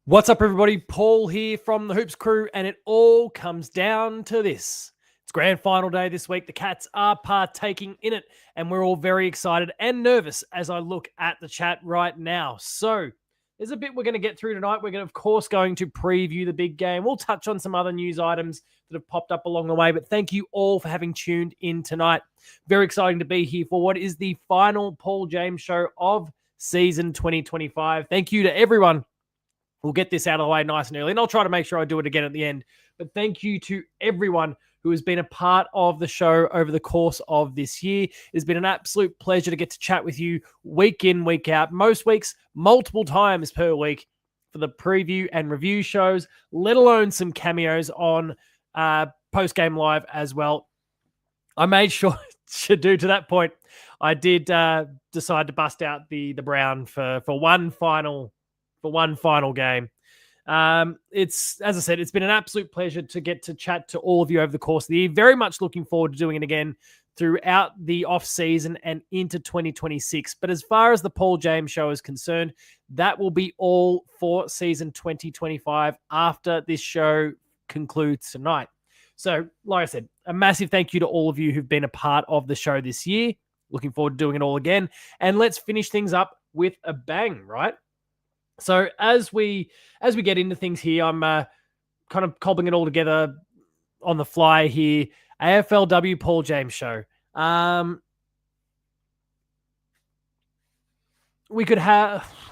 What's up, everybody? Paul here from the Hoops crew, and it all comes down to this. It's grand final day this week. The Cats are partaking in it, and we're all very excited and nervous as I look at the chat right now. So there's a bit we're going to get through tonight. We're of course, going to preview the big game. We'll touch on some other news items that have popped up along the way, but thank you all for having tuned in tonight. Very exciting to be here for what is the final Paul James show of season 2025. Thank you to everyone. We'll get this out of the way nice and early, and I'll try to make sure I do it again at the end. But thank you to everyone who has been a part of the show over the course of this year. It's been an absolute pleasure to get to chat with you week in, week out, most weeks, multiple times per week for the preview and review shows, let alone some cameos on post-game live as well. I made sure to do to that point. I did decide to bust out the Brown for one final game. It's, as I said, it's been an absolute pleasure to get to chat to all of you over the course of the year. Very much looking forward to doing it again throughout the off season and into 2026. But as far as the Paul James show is concerned, that will be all for season 2025 after this show concludes tonight. So, like I said, a massive thank you to all of you who've been a part of the show this year. Looking forward to doing it all again. And let's finish things up with a bang, right? So as we get into things here, I'm kind of cobbling it all together on the fly here. AFLW Paul James show. I'd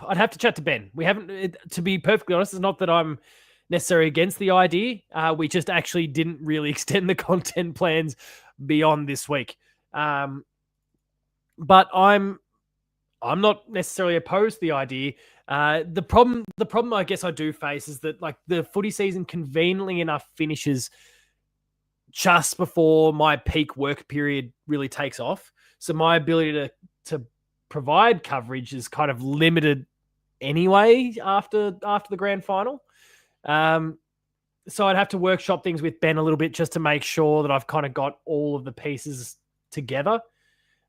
have to chat to Ben. We haven't, to be perfectly honest, it's not that I'm necessarily against the idea. We just actually didn't really extend the content plans beyond this week. But I'm not necessarily opposed to the idea. The problem I guess I do face is that like the footy season conveniently enough finishes just before my peak work period really takes off. So my ability to provide coverage is kind of limited anyway after the grand final. So I'd have to workshop things with Ben a little bit just to make sure that I've kind of got all of the pieces together.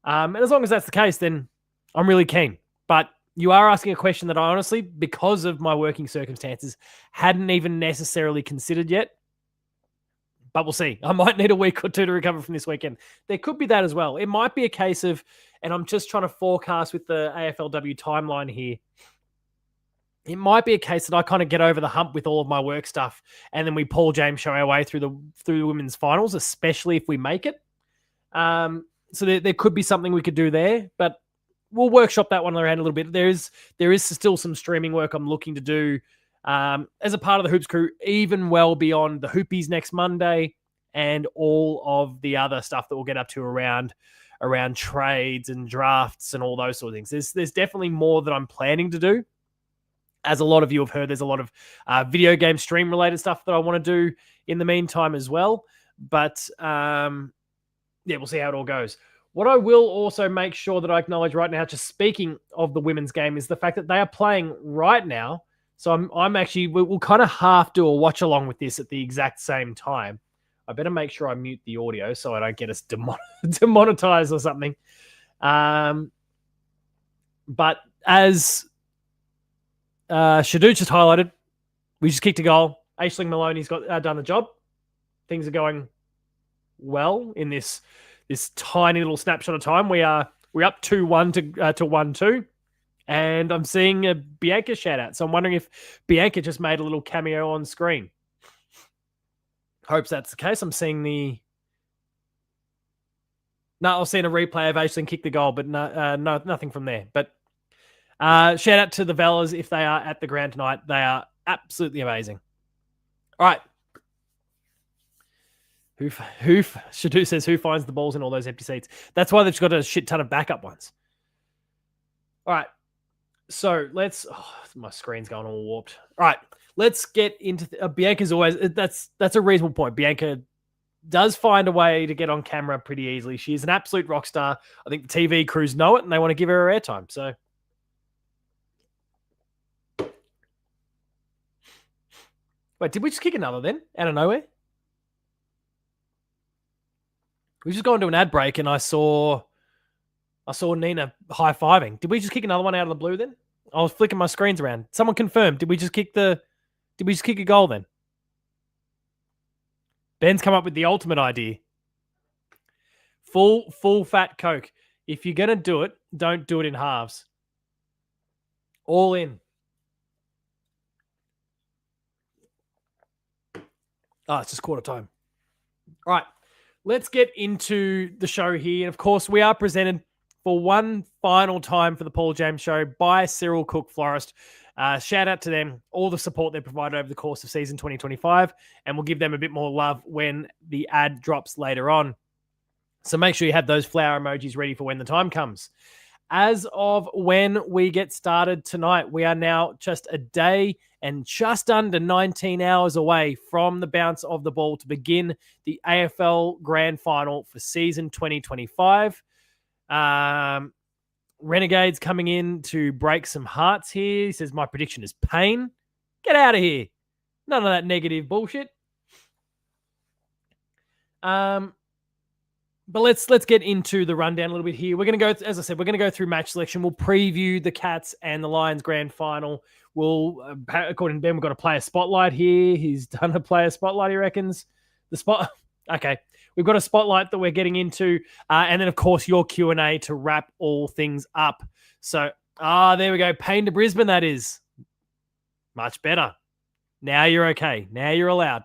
And as long as that's the case, then I'm really keen. But you are asking a question that I honestly, because of my working circumstances, hadn't even necessarily considered yet. But we'll see. I might need a week or two to recover from this weekend. There could be that as well. It might be a case of, and I'm just trying to forecast with the AFLW timeline here, it might be a case that I kind of get over the hump with all of my work stuff, and then we Paul James show our way through the women's finals, especially if we make it. So there could be something we could do there, but we'll workshop that one around a little bit. There is still some streaming work I'm looking to do as a part of the Hoops crew, even well beyond the Hoopies next Monday and all of the other stuff that we'll get up to around trades and drafts and all those sort of things. There's definitely more that I'm planning to do. As a lot of you have heard, there's a lot of video game stream related stuff that I want to do in the meantime as well. But we'll see how it all goes. What I will also make sure that I acknowledge right now, just speaking of the women's game, is the fact that they are playing right now. So I'm actually, we'll kind of half do a watch along with this at the exact same time. I better make sure I mute the audio so I don't get us demonetized or something. But as Shadu just highlighted, we just kicked a goal. Aisling Maloney's got done the job. Things are going well in this tiny little snapshot of time. We're up 2-1 to 1-2, and I'm seeing a Bianca shout out. So I'm wondering if Bianca just made a little cameo on screen. Hopes that's the case. I'm seeing I'll see a replay of Aisling kick the goal, but no, nothing from there. But shout out to the Vellas if they are at the ground tonight. They are absolutely amazing. All right. Shadu says, who finds the balls in all those empty seats? That's why they've got a shit ton of backup ones. All right. So my screen's going all warped. All right. Let's get into Bianca's always, that's a reasonable point. Bianca does find a way to get on camera pretty easily. She is an absolute rock star. I think the TV crews know it and they want to give her airtime. So wait, did we just kick another then out of nowhere? We just gone to an ad break and I saw Nina high-fiving. Did we just kick another one out of the blue then? I was flicking my screens around. Someone confirmed. Did we just kick the Did we just kick a goal then? Ben's come up with the ultimate idea. Full fat Coke. If you're going to do it, don't do it in halves. All in. Oh, it's just quarter time. All right. Let's get into the show here. And of course, we are presented for one final time for the Paul James Show by Cyril Cook Florist. Shout out to them, all the support they provided over the course of season 2025, and we'll give them a bit more love when the ad drops later on. So make sure you have those flower emojis ready for when the time comes. As of when we get started tonight, we are now just a day and just under 19 hours away from the bounce of the ball to begin the AFL Grand Final for season 2025. Renegade's coming in to break some hearts here. He says, my prediction is pain. Get out of here. None of that negative bullshit. But let's get into the rundown a little bit here. We're going to go, as I said, we're going to go through match selection. We'll preview the Cats and the Lions grand final. We'll, according to Ben, we've got a player spotlight here. He's done a player spotlight, he reckons. Okay. We've got a spotlight that we're getting into. And then, of course, your Q&A to wrap all things up. So, there we go. Pain to Brisbane, that is. Much better. Now you're okay. Now you're allowed.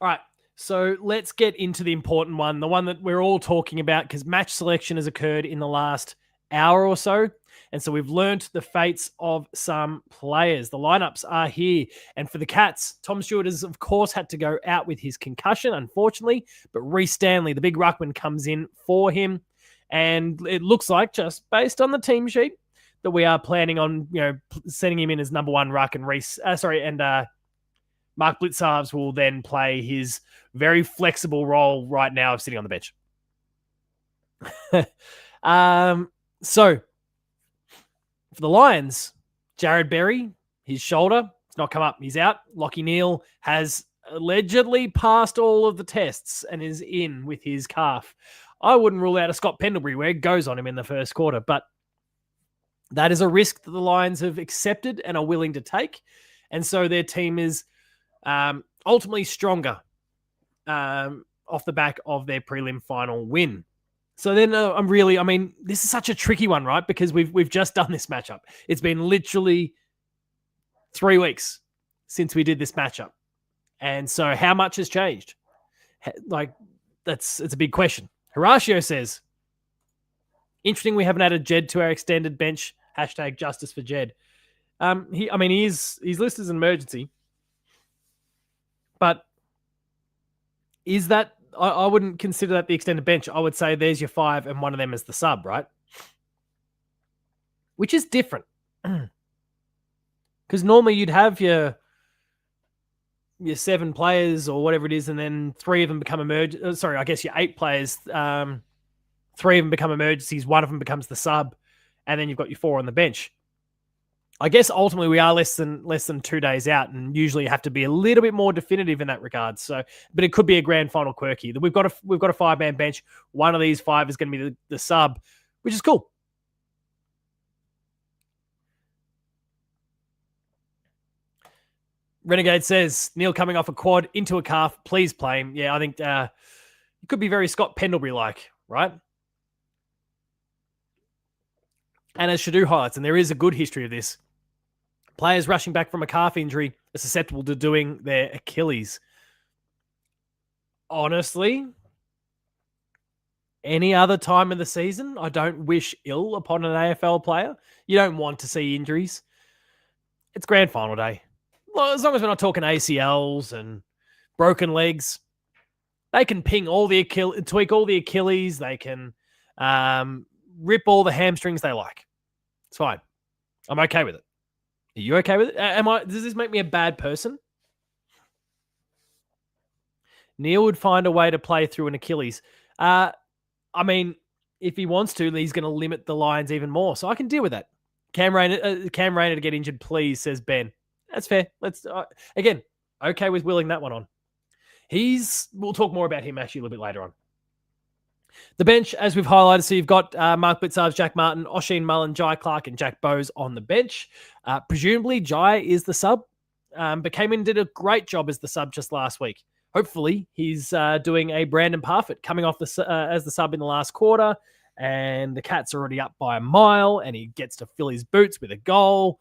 All right. So let's get into the important one, the one that we're all talking about, because match selection has occurred in the last hour or so. And so we've learnt the fates of some players. The lineups are here. And for the Cats, Tom Stewart has, of course, had to go out with his concussion, unfortunately. But Reece Stanley, the big ruckman, comes in for him. And it looks like, just based on the team sheet, that we are planning on, sending him in as number one ruck, and Mark Blitzarves will then play his very flexible role right now of sitting on the bench. So, for the Lions, Jared Berry, his shoulder, it's not come up. He's out. Lachie Neale has allegedly passed all of the tests and is in with his calf. I wouldn't rule out a Scott Pendlebury where it goes on him in the first quarter, but that is a risk that the Lions have accepted and are willing to take. And so their team is ultimately stronger off the back of their prelim final win. So then this is such a tricky one, right? Because we've just done this matchup. It's been literally 3 weeks since we did this matchup. And so how much has changed? It's a big question. Horatio says, interesting we haven't added Jed to our extended bench. # justice for Jed. He's listed as an emergency. But is that, I wouldn't consider that the extended bench. I would say there's your 5 and one of them is the sub, right? Which is different. Because normally you'd have your 7 players or whatever it is, and then 3 of them become your 8 players. 3 of them become emergencies, 1 of them becomes the sub, and then you've got your 4 on the bench. I guess ultimately we are less than 2 days out, and usually you have to be a little bit more definitive in that regard. So, but it could be a grand final quirky. We've got a 5-man bench. One of these 5 is going to be the sub, which is cool. Renegade says Neale coming off a quad into a calf. Please play him. Yeah, I think it could be very Scott Pendlebury like, right? And as Shadu highlights, and there is a good history of this, players rushing back from a calf injury are susceptible to doing their Achilles. Honestly, any other time of the season, I don't wish ill upon an AFL player. You don't want to see injuries. It's grand final day. Well, as long as we're not talking ACLs and broken legs, they can ping all the tweak all the Achilles. They can rip all the hamstrings they like. It's fine. I'm okay with it. Are you okay with it? Does this make me a bad person? Neale would find a way to play through an Achilles. If he wants to, he's going to limit the Lions even more. So I can deal with that. Cam Rayner to get injured, please, says Ben. That's fair. Let's again, okay with willing that one on. We'll talk more about him actually a little bit later on. The bench, as we've highlighted, so you've got Mark Blitzarves, Jack Martin, Oisin Mullen, Jai Clark, and Jack Bowes on the bench. Presumably, Jai is the sub, but came in and did a great job as the sub just last week. Hopefully, he's doing a Brandon Parfitt coming off as the sub in the last quarter, and the Cats are already up by a mile, and he gets to fill his boots with a goal.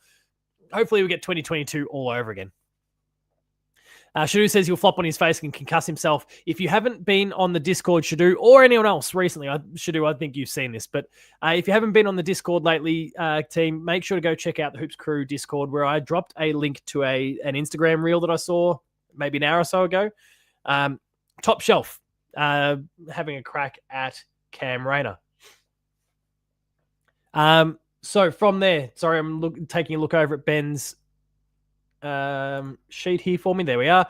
Hopefully, we get 2022 all over again. Shadu says he'll flop on his face and concuss himself. If you haven't been on the Discord, Shadu, or anyone else recently, Shadu, I think you've seen this, but if you haven't been on the Discord lately, team, make sure to go check out the Hoops Crew Discord, where I dropped a link to an Instagram reel that I saw maybe an hour or so ago. Top Shelf having a crack at Cam Rayner. So from there, sorry, I'm taking a look over at Ben's sheet here for me. There we are.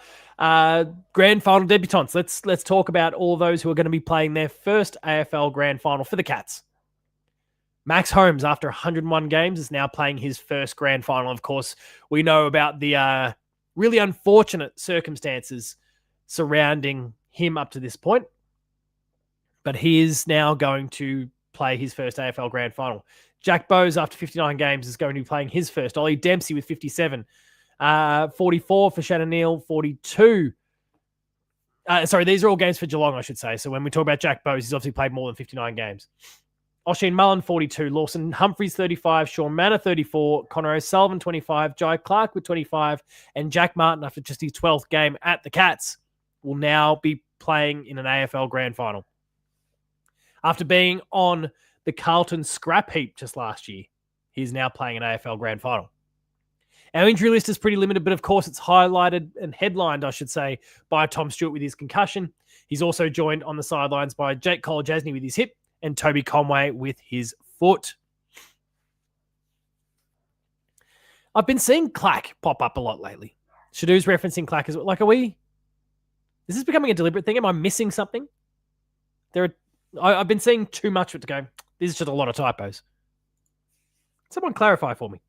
Grand final debutants. Let's talk about all those who are going to be playing their first AFL grand final for the Cats. Max Holmes, after 101 games, is now playing his first grand final. Of course, we know about the really unfortunate circumstances surrounding him up to this point, but he is now going to play his first AFL grand final. Jack Bowes, after 59 games, is going to be playing his first. Ollie Dempsey with 57. 44 for Shannon Neal, 42. Sorry, these are all games for Geelong, I should say. So when we talk about Jack Bowes, he's obviously played more than 59 games. Oisin Mullen, 42. Lawson Humphries, 35. Sean Manor, 34. Connor O'Sullivan, 25. Jai Clark with 25. And Jack Martin, after just his 12th game at the Cats, will now be playing in an AFL grand final. After being on the Carlton scrap heap just last year, he's now playing an AFL grand final. Our injury list is pretty limited, but of course it's highlighted and headlined, I should say, by Tom Stewart with his concussion. He's also joined on the sidelines by Jake Kolajasny with his hip and Toby Conway with his foot. I've been seeing Clack pop up a lot lately. Shadu's referencing Clack as well. Like, is this becoming a deliberate thing? Am I missing something? I've been seeing too much of it to go, this is just a lot of typos. Someone clarify for me.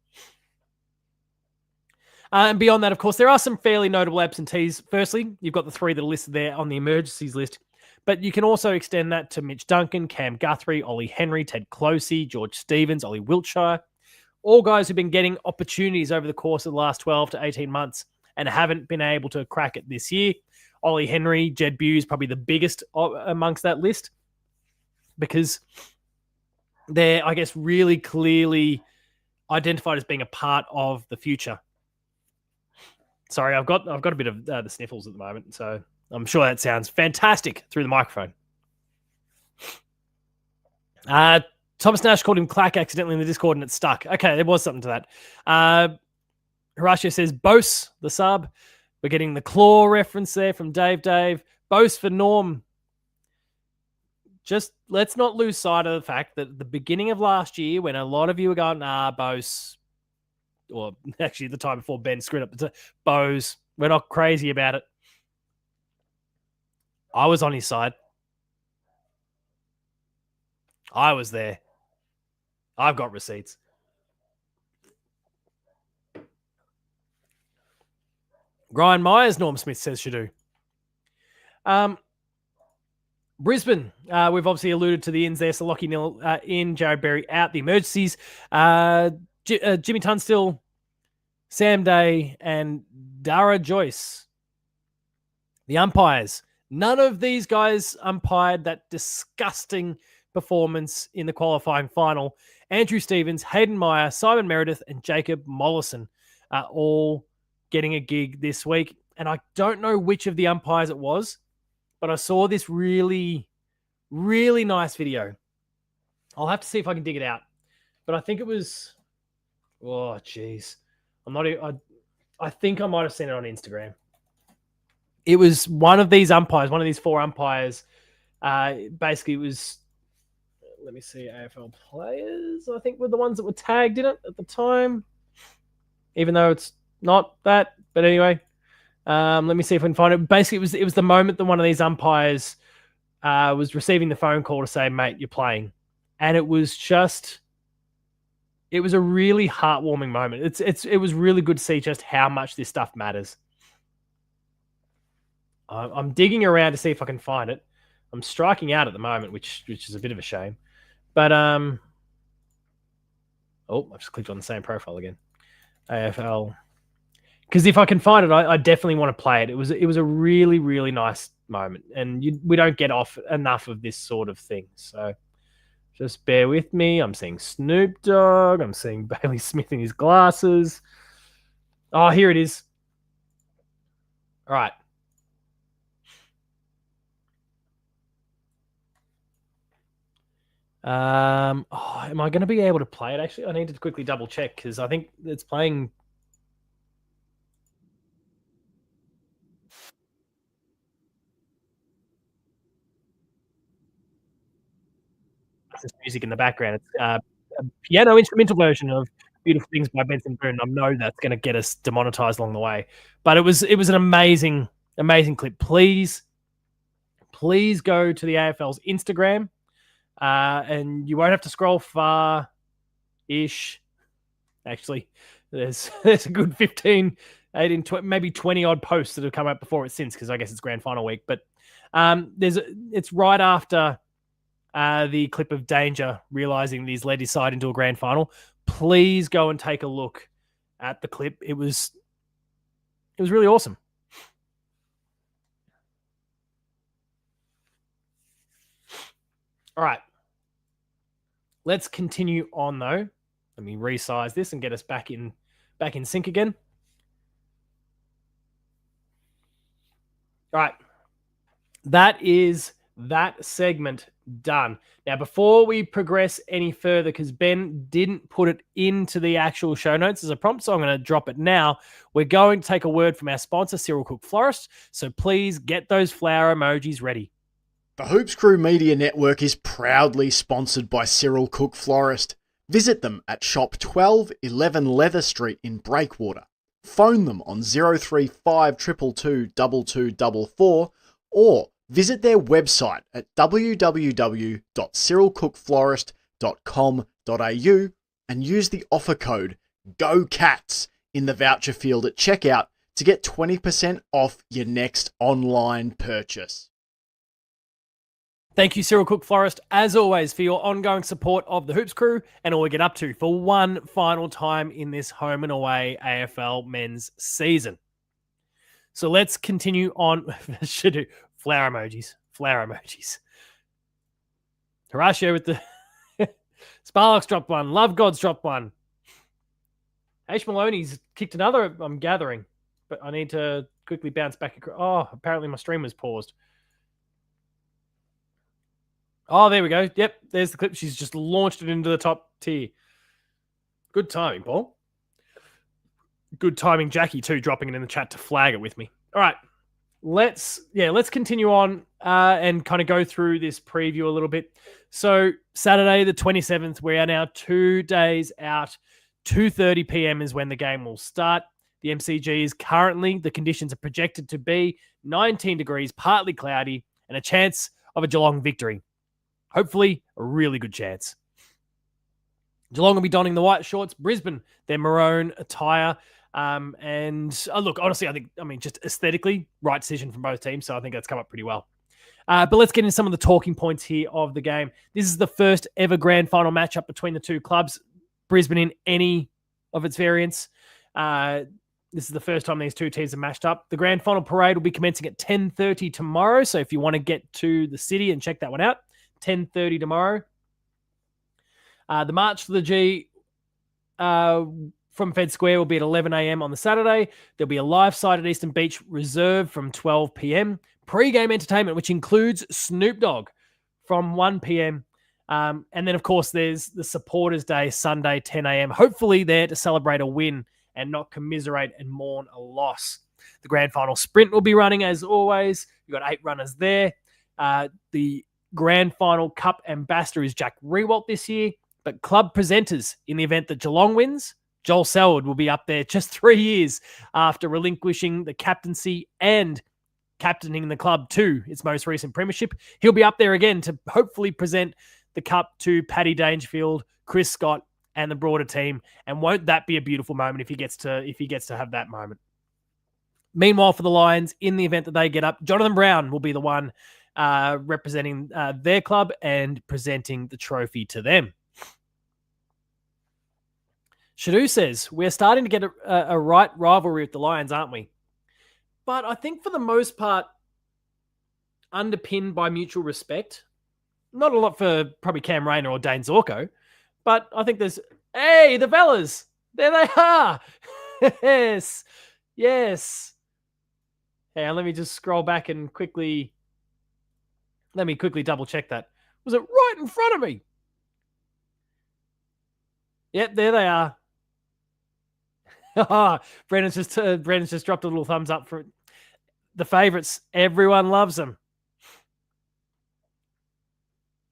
And beyond that, of course, there are some fairly notable absentees. Firstly, you've got the three that are listed there on the emergencies list, but you can also extend that to Mitch Duncan, Cam Guthrie, Ollie Henry, Ted Closey, George Stevens, Ollie Wiltshire, all guys who've been getting opportunities over the course of the last 12 to 18 months and haven't been able to crack it this year. Ollie Henry, Jed Buse, probably the biggest amongst that list because they're, I guess, really clearly identified as being a part of the future. Sorry, I've got a bit of the sniffles at the moment, so I'm sure that sounds fantastic through the microphone. Thomas Nash called him Clack accidentally in the Discord and it stuck. Okay, there was something to that. Horatio says Bose, the sub. We're getting the claw reference there from Dave. Bose for Norm. Just let's not lose sight of the fact that at the beginning of last year, when a lot of you were going, Bose, or actually the time before Ben screwed up, Bose, we're not crazy about it. I was on his side. I was there. I've got receipts. Brian Myers, Norm Smith says Shadu. Brisbane, we've obviously alluded to the ins there. So Lockie Nil in, Jared Berry out, the emergencies. Jimmy Tunstall, Sam Day, and Dara Joyce. The umpires. None of these guys umpired that disgusting performance in the qualifying final. Andrew Stevens, Hayden Meyer, Simon Meredith, and Jacob Mollison are all getting a gig this week. And I don't know which of the umpires it was, but I saw this really, really nice video. I'll have to see if I can dig it out. But I think it was... Oh, jeez. I think I might have seen it on Instagram. It was one of these umpires, one of these four umpires. Basically, it was... Let me see. AFL players, I think, were the ones that were tagged in it at the time. Even though it's not that. But anyway, let me see if I can find it. Basically, it was the moment that one of these umpires was receiving the phone call to say, mate, you're playing. And it was just... It was a really heartwarming moment. It was really good to see just how much this stuff matters. I'm digging around to see if I can find it. I'm striking out at the moment, which is a bit of a shame. But I've just clicked on the same profile again. AFL. Because if I can find it, I definitely want to play it. It was a really, really nice moment, and we don't get off enough of this sort of thing. So just bear with me. I'm seeing Snoop Dogg. I'm seeing Bailey Smith in his glasses. Oh, here it is. All right. Am I going to be able to play it? Actually, I need to quickly double check because I think it's playing. This music in the background. It's a piano instrumental version of "Beautiful Things" by Benson Boone. I know that's going to get us demonetized along the way, but it was an amazing clip. Please go to the AFL's Instagram, and you won't have to scroll far. Actually, there's a good 15, 18, 20, maybe 20 odd posts that have come out before it since, because I guess it's grand final week. But it's right after the clip of Danger realizing that he's led his side into a grand final. Please go and take a look at the clip. It was really awesome. All right. Let's continue on, though. Let me resize this and get us back in sync again. All right. That is that segment done. Now, before we progress any further, because Ben didn't put it into the actual show notes as a prompt, so I'm going to drop it now. We're going to take a word from our sponsor, Cyril Cook Florist. So please get those flower emojis ready. The Hoops Crew Media Network is proudly sponsored by Cyril Cook Florist. Visit them at shop 1211 Leather Street in Breakwater. Phone them on 035 222 2244 or visit their website at www.cyrilcookflorist.com.au and use the offer code GOCATS in the voucher field at checkout to get 20% off your next online purchase. Thank you, Cyril Cook Florist, as always, for your ongoing support of the Hoops Crew and all we get up to for one final time in this home and away AFL men's season. So let's continue on. Should do flower emojis. Horatio with the Sparlock's dropped one. Love God's dropped one. H. Maloney's kicked another, I'm gathering, but I need to quickly bounce back. Oh, apparently my stream was paused. Oh, there we go. Yep, there's the clip. She's just launched it into the top tier. Good timing, Paul. Good timing, Jackie, too, dropping it in the chat to flag it with me. All right, let's continue on and kind of go through this preview a little bit. So Saturday, the 27th, we are now 2 days out. 2:30 p.m. is when the game will start. The MCG is currently, the conditions are projected to be 19 degrees, partly cloudy, and a chance of a Geelong victory. Hopefully, a really good chance. Geelong will be donning the white shorts. Brisbane, their maroon attire. Look, honestly, just aesthetically, right decision from both teams. So I think that's come up pretty well. But let's get into some of the talking points here of the game. This is the first ever grand final matchup between the two clubs. Brisbane in any of its variants. This is the first time these two teams are matched up. The grand final parade will be commencing at 10:30 tomorrow. So if you want to get to the city and check that one out, 10:30 tomorrow. The March for the G from Fed Square will be at 11 a.m. on the Saturday. There'll be a live side at Eastern Beach Reserve from 12 p.m. Pre-game entertainment, which includes Snoop Dogg, from 1 p.m. And then, of course, there's the Supporters Day, Sunday, 10 a.m. Hopefully there to celebrate a win and not commiserate and mourn a loss. The grand final sprint will be running as always. You've got 8 runners there. The grand final cup ambassador is Jack Rewalt this year, but club presenters in the event that Geelong wins, Joel Selwood will be up there just 3 years after relinquishing the captaincy and captaining the club to its most recent premiership. He'll be up there again to hopefully present the cup to Paddy Dangerfield, Chris Scott, and the broader team. And won't that be a beautiful moment if he gets to have that moment? Meanwhile, for the Lions, in the event that they get up, Jonathan Brown will be the one representing their club and presenting the trophy to them. Shadu says, we're starting to get a right rivalry with the Lions, aren't we? But I think for the most part, underpinned by mutual respect. Not a lot for probably Cam Rayner or Dane Zorko, but I think there's, hey, the fellas, there they are. Yes, yes. Hey, let me just scroll back and let me quickly double check that. Was it right in front of me? Yep, there they are. Brandon's just dropped a little thumbs up for the favorites. Everyone loves them.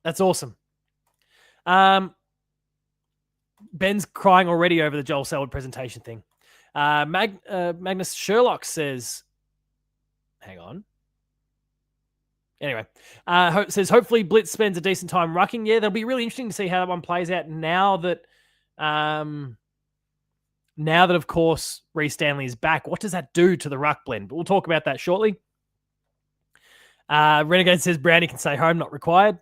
That's awesome. Ben's crying already over the Joel Selwood presentation thing. Magnus Sherlock says, hang on. Anyway, says, hopefully Blitz spends a decent time rucking. Yeah, that'll be really interesting to see how that one plays out now that, of course, Reece Stanley is back. What does that do to the ruck blend? But we'll talk about that shortly. Renegade says, Brownie can stay home, not required.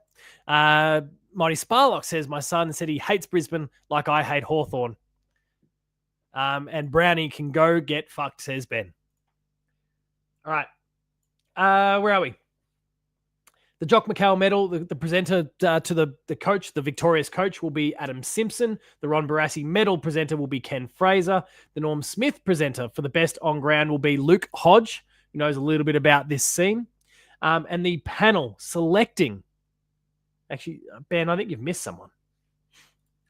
Mighty Sparlock says, my son said he hates Brisbane like I hate Hawthorn. And Brownie can go get fucked, says Ben. All right. Where are we? The Jock McHale medal, the presenter to the coach, the victorious coach, will be Adam Simpson. The Ron Barassi medal presenter will be Ken Fraser. The Norm Smith presenter for the best on ground will be Luke Hodge, who knows a little bit about this scene. And the panel selecting, actually, Ben, I think you've missed someone.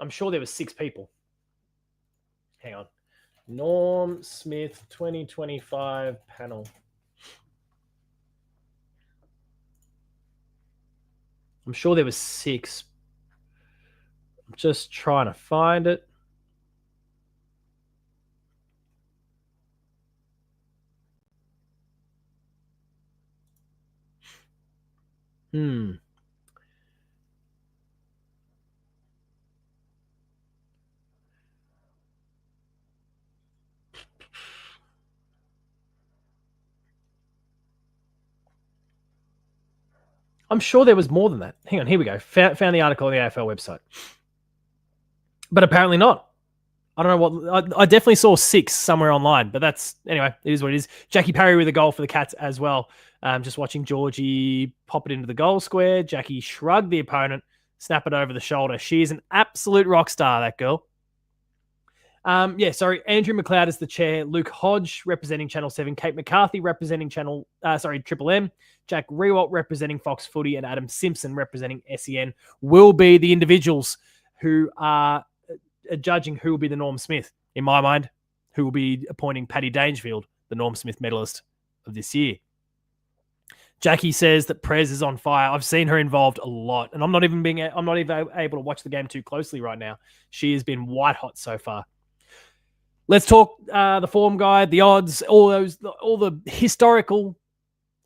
I'm sure there were 6 people. Hang on. Norm Smith 2025 panel. I'm sure there was 6. I'm just trying to find it. I'm sure there was more than that. Hang on, here we go. Found the article on the AFL website. But apparently not. I don't know what... I definitely saw 6 somewhere online, but that's... Anyway, it is what it is. Jackie Parry with a goal for the Cats as well. Just watching Georgie pop it into the goal square. Jackie shrugged the opponent, snap it over the shoulder. She is an absolute rock star, that girl. Andrew McLeod is the chair. Luke Hodge representing Channel 7. Kate McCarthy representing Triple M. Jack Rewalt representing Fox Footy. And Adam Simpson representing SEN will be the individuals who are judging who will be the Norm Smith. In my mind, who will be appointing Paddy Dangerfield, the Norm Smith medalist of this year. Jackie says that Prez is on fire. I've seen her involved a lot, and I'm not even able to watch the game too closely right now. She has been white hot so far. Let's talk the form guide, the odds, all the historical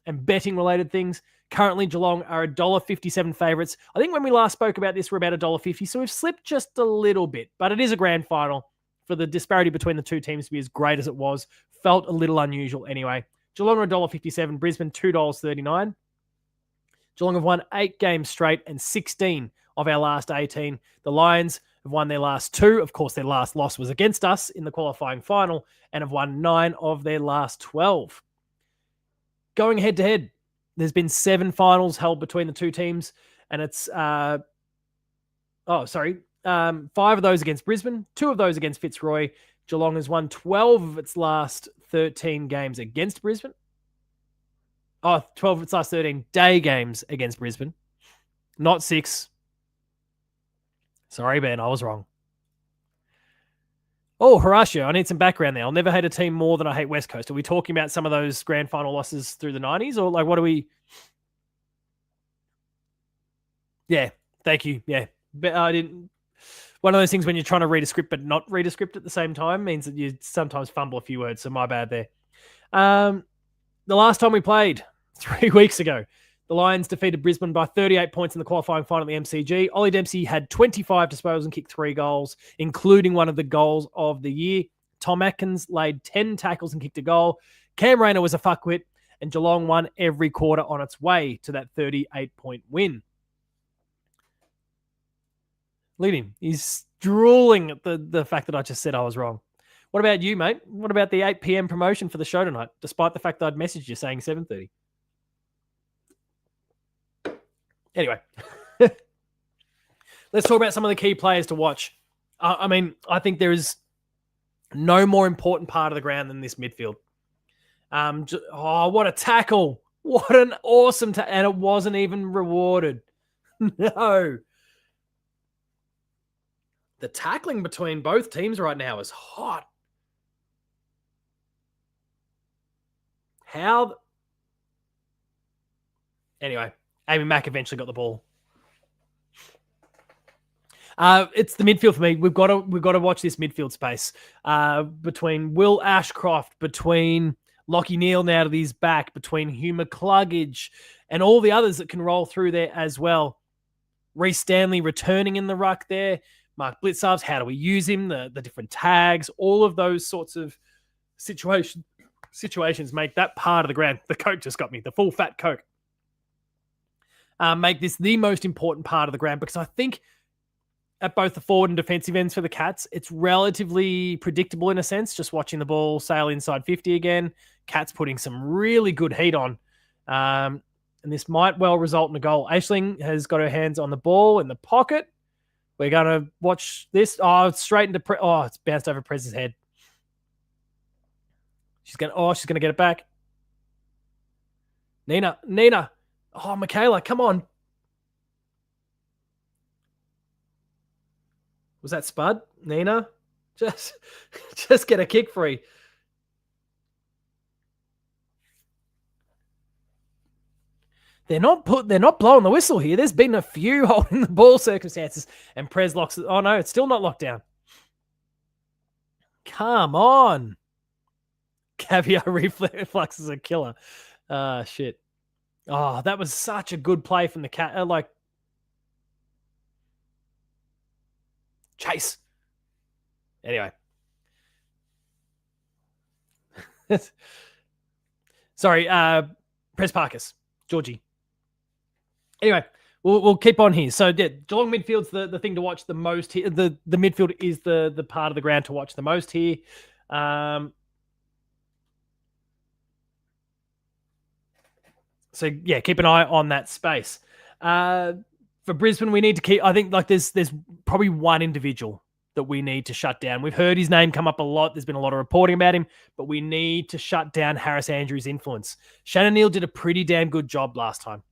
and betting related things. Currently, Geelong are $1.57 favourites. I think when we last spoke about this, we're about $1.50, so we've slipped just a little bit. But it is a grand final. For the disparity between the two teams to be as great as it was, felt a little unusual anyway. Geelong are $1.57, Brisbane $2.39. Geelong have won 8 games straight and 16 of our last 18. The Lions have won their last 2. Of course, their last loss was against us in the qualifying final and have won 9 of their last 12. Going head-to-head, there's been 7 finals held between the two teams, and it's 5 of those against Brisbane, 2 of those against Fitzroy. Geelong has won 12 of its last 13 games against Brisbane. 12 of its last 13 day games against Brisbane. Not 6. Sorry, Ben, I was wrong. Oh, Horatio, I need some background there. I'll never hate a team more than I hate West Coast. Are we talking about some of those grand final losses through the 90s? Or like, what are we... Yeah, thank you. Yeah. But I didn't... One of those things when you're trying to read a script but not read a script at the same time means that you sometimes fumble a few words, so my bad there. The last time we played, 3 weeks ago, the Lions defeated Brisbane by 38 points in the qualifying final at the MCG. Ollie Dempsey had 25 disposals and kicked 3 goals, including one of the goals of the year. Tom Atkins laid 10 tackles and kicked a goal. Cam Rayner was a fuckwit, and Geelong won every quarter on its way to that 38-point win. Look at him. He's drooling at the fact that I just said I was wrong. What about you, mate? What about the 8 p.m. promotion for the show tonight, despite the fact that I'd messaged you saying 7:30? Anyway, let's talk about some of the key players to watch. I think there is no more important part of the ground than this midfield. What a tackle. What an awesome tackle. And it wasn't even rewarded. No. The tackling between both teams right now is hot. Anyway, Amy Mack eventually got the ball. It's the midfield for me. We've got to watch this midfield space between Will Ashcroft, between Lachie Neale now to his back, between Hugh McCluggage, and all the others that can roll through there as well. Reece Stanley returning in the ruck there. Mark Blitzarves, how do we use him? The different tags, all of those sorts of situations make that part of the ground. The Coke just got me, the full fat Coke. Make this the most important part of the ground, because I think at both the forward and defensive ends for the Cats, it's relatively predictable in a sense, just watching the ball sail inside 50 again. Cats putting some really good heat on. And this might well result in a goal. Aisling has got her hands on the ball in the pocket. We're going to watch this. Oh, it's straight into... it's bounced over Prez's head. She's going to get it back. Nina. Oh, Michaela, come on. Was that Spud? Nina? Just get a kick free. They're not blowing the whistle here. There's been a few holding the ball circumstances, and Prez locks it. Oh no, it's still not locked down. Come on. Caviar reflex is a killer. Shit. Oh, that was such a good play from the Cat. Chase. Anyway. Sorry, Prez Parkes. Georgie. Anyway, we'll keep on here. So, yeah, Geelong midfield's the thing to watch the most here. The midfield is the part of the ground to watch the most here. So, yeah, keep an eye on that space. For Brisbane, we need to keep... I think there's probably one individual that we need to shut down. We've heard his name come up a lot. There's been a lot of reporting about him, but we need to shut down Harris Andrews' influence. Shannon Neale did a pretty damn good job last time.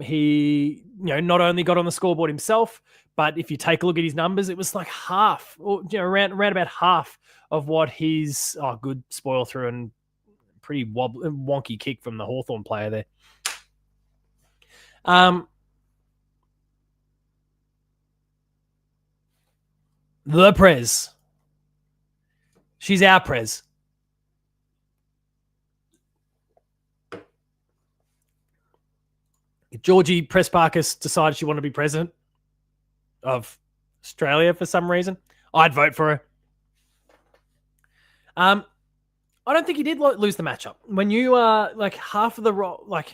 He, not only got on the scoreboard himself, but if you take a look at his numbers, it was like half, or around about half of what his good spoil through and pretty wonky kick from the Hawthorn player there. The Prez. She's our Prez. Georgie Press-Parkes decided she wanted to be president of Australia for some reason, I'd vote for her. I don't think he did lose the matchup. When you are half of the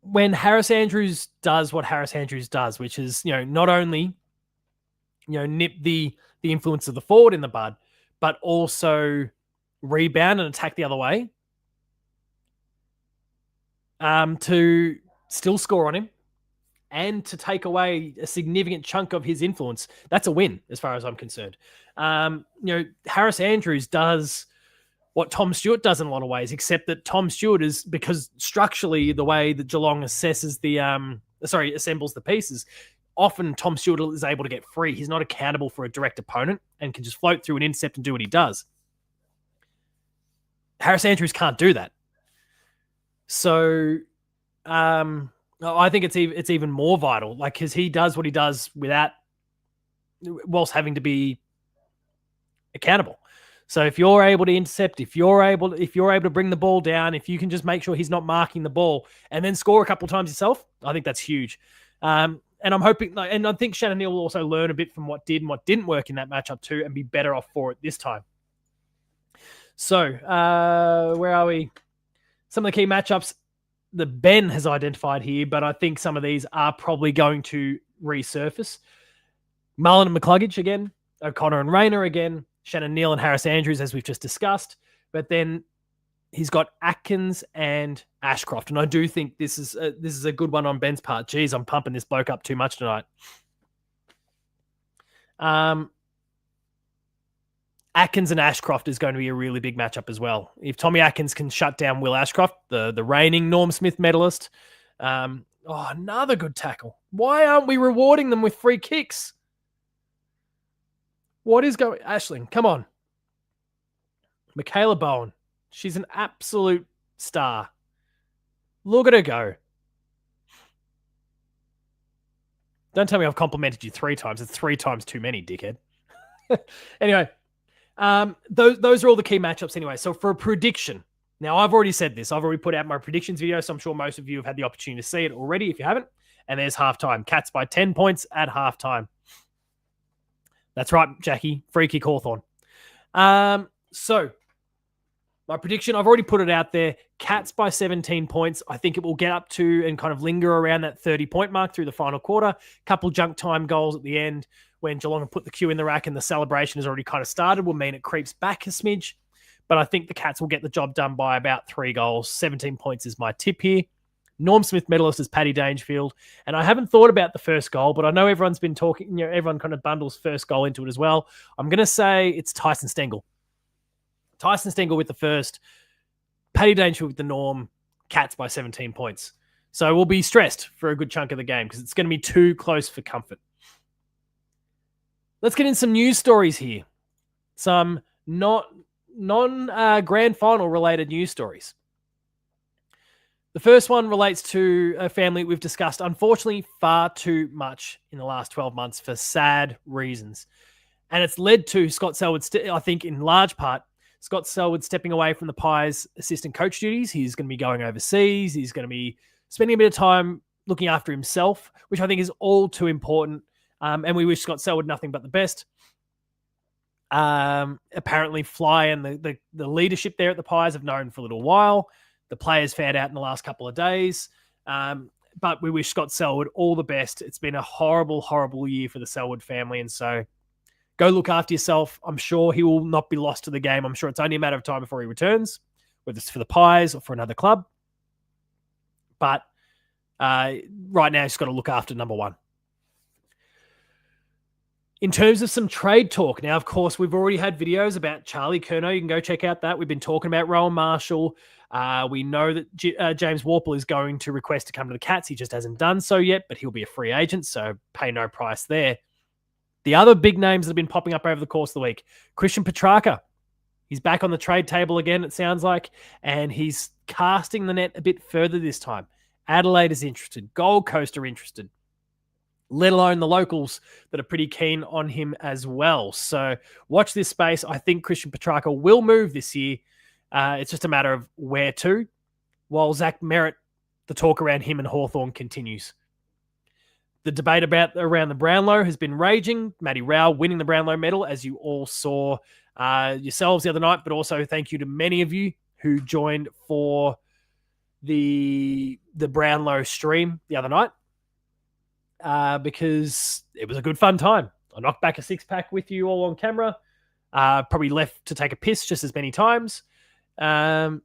when Harris Andrews does what Harris Andrews does, which is not only nip the influence of the forward in the bud, but also rebound and attack the other way. To still score on him and to take away a significant chunk of his influence, that's a win as far as I'm concerned. Harris Andrews does what Tom Stewart does in a lot of ways, except that Tom Stewart is, because structurally the way that Geelong assesses assembles the pieces, often Tom Stewart is able to get free. He's not accountable for a direct opponent and can just float through an intercept and do what he does. Harris Andrews can't do that. So I think it's even more vital, because he does what he does whilst having to be accountable. So if you're able to intercept, if you're able to bring the ball down, if you can just make sure he's not marking the ball and then score a couple of times yourself, I think that's huge. And I'm hoping, and I think Shannon Neale will also learn a bit from what did and what didn't work in that matchup too, and be better off for it this time. So, where are we? Some of the key matchups that Ben has identified here, but I think some of these are probably going to resurface. Mullen and McCluggage again, O'Connor and Rayner again, Shannon Neal and Harris Andrews, as we've just discussed. But then he's got Atkins and Ashcroft, and I do think this is a good one on Ben's part. Geez, I'm pumping this bloke up too much tonight. Atkins and Ashcroft is going to be a really big matchup as well. If Tommy Atkins can shut down Will Ashcroft, the reigning Norm Smith medalist, another good tackle. Why aren't we rewarding them with free kicks? What is going... Aisling, come on. Michaela Bowen. She's an absolute star. Look at her go. Don't tell me I've complimented you 3 times. It's 3 times too many, dickhead. Anyway, those are all the key matchups anyway. So for a prediction, now I've already said this. I've already put out my predictions video, so I'm sure most of you have had the opportunity to see it already if you haven't. And there's halftime. Cats by 10 points at halftime. That's right, Jackie. Free kick Hawthorn. So my prediction, I've already put it out there. Cats by 17 points. I think it will get up to and kind of linger around that 30-point mark through the final quarter. Couple junk time goals at the end when Geelong have put the cue in the rack and the celebration has already kind of started will mean it creeps back a smidge. But I think the Cats will get the job done by about 3 goals. 17 points is my tip here. Norm Smith medalist is Paddy Dangerfield. And I haven't thought about the first goal, but I know everyone's been talking, everyone kind of bundles first goal into it as well. I'm going to say it's Tyson Stengel. Tyson Stengel with the first, Paddy Dangerfield with the Norm, Cats by 17 points. So we'll be stressed for a good chunk of the game because it's going to be too close for comfort. Let's get in some news stories here. Some non-grand final related news stories. The first one relates to a family we've discussed, unfortunately, far too much in the last 12 months for sad reasons. And it's led to Scott Selwood, I think in large part, Scott Selwood stepping away from the Pies assistant coach duties. He's going to be going overseas. He's going to be spending a bit of time looking after himself, which I think is all too important. And we wish Scott Selwood nothing but the best. Apparently, Fly and the leadership there at the Pies have known for a little while. The players found out in the last couple of days. But we wish Scott Selwood all the best. It's been a horrible, horrible year for the Selwood family. And so go look after yourself. I'm sure he will not be lost to the game. I'm sure it's only a matter of time before he returns, whether it's for the Pies or for another club. But right now, he's got to look after number one. In terms of some trade talk, now, of course, we've already had videos about Charlie Curnow. You can go check out that. We've been talking about Rowan Marshall. We know that James Warple is going to request to come to the Cats. He just hasn't done so yet, but he'll be a free agent, so pay no price there. The other big names that have been popping up over the course of the week, Christian Petrarca. He's back on the trade table again, it sounds like, and he's casting the net a bit further this time. Adelaide is interested. Gold Coast are interested, let alone the locals that are pretty keen on him as well. So watch this space. I think Christian Petrarca will move this year. It's just a matter of where to, while Zach Merritt, the talk around him and Hawthorn continues. The debate around the Brownlow has been raging. Matty Rao winning the Brownlow medal, as you all saw yourselves the other night, but also thank you to many of you who joined for the Brownlow stream the other night, because it was a good fun time. I knocked back a 6-pack with you all on camera. Probably left to take a piss just as many times. There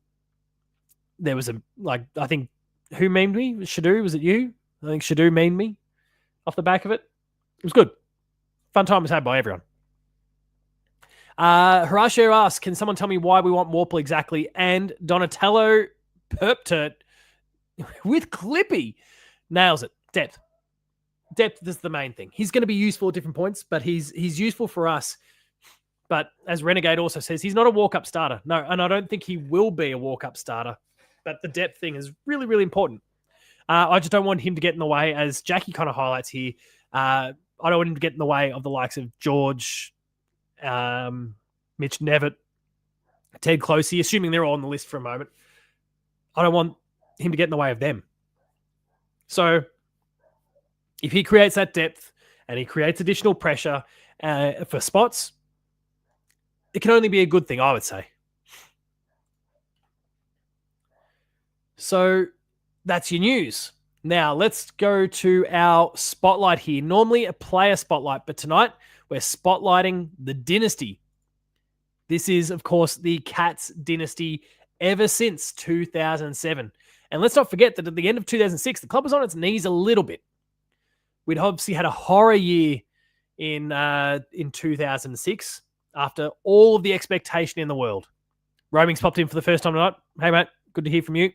was I think, who memed me? Shadu, was it you? I think Shadu memed me off the back of it. It was good. Fun time was had by everyone. Horatio asks, can someone tell me why we want Warple exactly? And Donatello Perpturt with Clippy nails it. Depth. Depth is the main thing. He's going to be useful at different points, but he's useful for us. But as Renegade also says, he's not a walk-up starter. No, and I don't think he will be a walk-up starter. But the depth thing is really, really important. I just don't want him to get in the way, as Jackie kind of highlights here. I don't want him to get in the way of the likes of George, Mitch Nevitt, Ted Closey, assuming they're all on the list for a moment. I don't want him to get in the way of them. So if he creates that depth and he creates additional pressure for spots, it can only be a good thing, I would say. So that's your news. Now let's go to our spotlight here. Normally a player spotlight, but tonight we're spotlighting the dynasty. This is, of course, the Cats dynasty ever since 2007. And let's not forget that at the end of 2006, the club was on its knees a little bit. We'd obviously had a horror year in 2006 after all of the expectation in the world. Roaming's popped in for the first time tonight. Hey, mate, good to hear from you.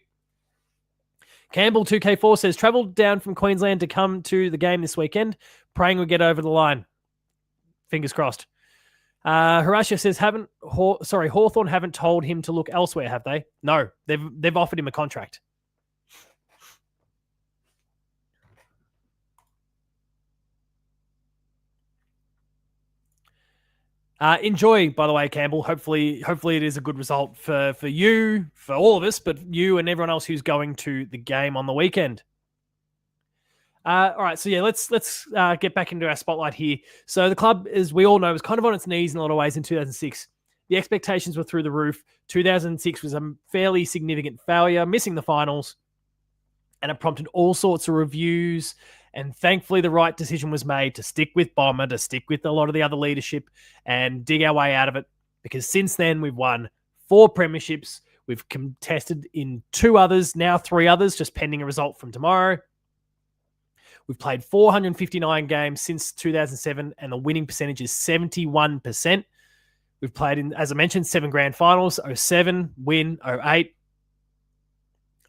Campbell 2K4 says, travelled down from Queensland to come to the game this weekend, praying we'll get over the line. Fingers crossed. Horatio says, Hawthorn haven't told him to look elsewhere, have they? No, they've offered him a contract. Enjoy, by the way, Campbell. Hopefully it is a good result for you, for all of us, but you and everyone else who's going to the game on the weekend. All right, so yeah, let's get back into our spotlight here. So the club, as we all know, was kind of on its knees in a lot of ways in 2006. The expectations were through the roof. 2006 was a fairly significant failure, missing the finals, and it prompted all sorts of reviews. And thankfully, the right decision was made to stick with Bomber, to stick with a lot of the other leadership and dig our way out of it. Because since then, we've won 4 premierships. We've contested in 2 others, now 3 others, just pending a result from tomorrow. We've played 459 games since 2007, and the winning percentage is 71%. We've played in, as I mentioned, 7 grand finals, 07, win, 08,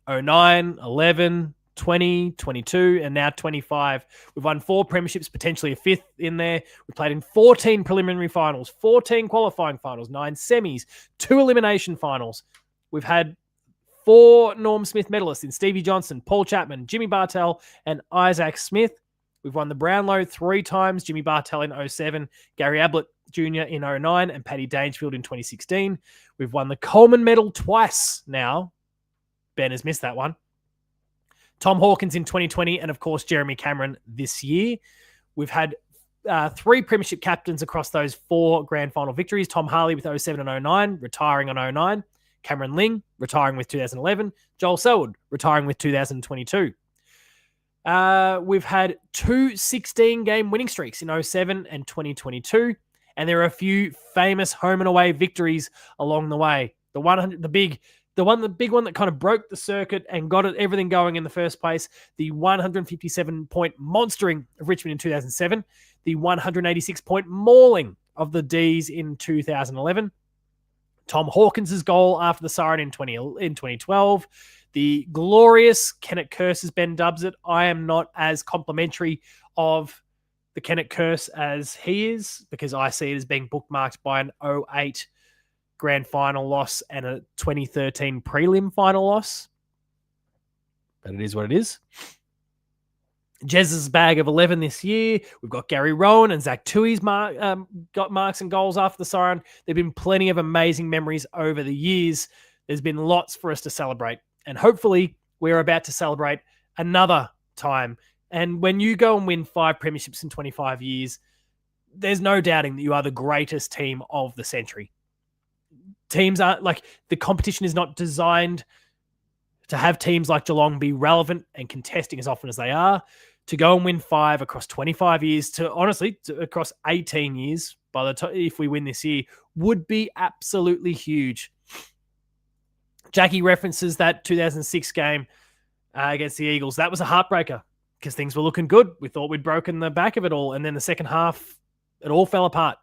09, 11, 20, 22, and now 25. We've won 4 premierships, potentially a 5th in there. We played in 14 preliminary finals, 14 qualifying finals, 9 semis, 2 elimination finals. We've had 4 Norm Smith medalists in Stevie Johnson, Paul Chapman, Jimmy Bartell, and Isaac Smith. We've won the Brownlow 3 times, Jimmy Bartell in 07, Gary Ablett Jr. in 09, and Paddy Dangerfield in 2016. We've won the Coleman Medal twice now. Ben has missed that one. Tom Hawkins in 2020, and of course, Jeremy Cameron this year. We've had 3 premiership captains across those 4 grand final victories. Tom Harley with 07 and 09, retiring on 09. Cameron Ling, retiring with 2011. Joel Selwood, retiring with 2022. We've had 2 16-game winning streaks in 07 and 2022. And there are a few famous home and away victories along the way. The big one that kind of broke the circuit and got everything going in the first place. The 157-point monstering of Richmond in 2007. The 186-point mauling of the D's in 2011. Tom Hawkins' goal after the siren in 2012. The glorious Kennett Curse, as Ben dubs it. I am not as complimentary of the Kennett Curse as he is, because I see it as being bookmarked by an 08 grand final loss and a 2013 prelim final loss. But it is what it is. Jez's bag of 11 this year. We've got Gary Rowan and Zach Tui's got marks and goals after the siren. There have been plenty of amazing memories over the years. There's been lots for us to celebrate. And hopefully we're about to celebrate another time. And when you go and win 5 premierships in 25 years, there's no doubting that you are the greatest team of the century. Teams aren't like, the competition is not designed to have teams like Geelong be relevant and contesting as often as they are. To go and win 5 across 25 years, across 18 years, by the time, if we win this year, would be absolutely huge. Jackie references that 2006 game against the Eagles. That was a heartbreaker because things were looking good. We thought we'd broken the back of it all, and then the second half, it all fell apart.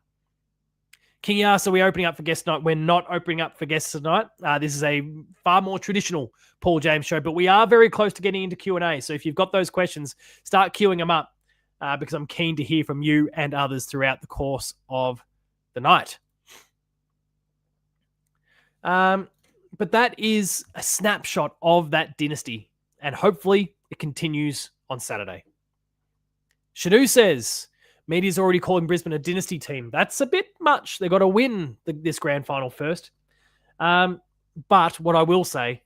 Kingy asks, are we opening up for guests tonight? We're not opening up for guests tonight. This is a far more traditional Paul James show, but we are very close to getting into Q&A. So if you've got those questions, start queuing them up because I'm keen to hear from you and others throughout the course of the night. But that is a snapshot of that dynasty, and hopefully it continues on Saturday. Shanu says, media's already calling Brisbane a dynasty team. That's a bit much. They've got to win this grand final first. But what I will say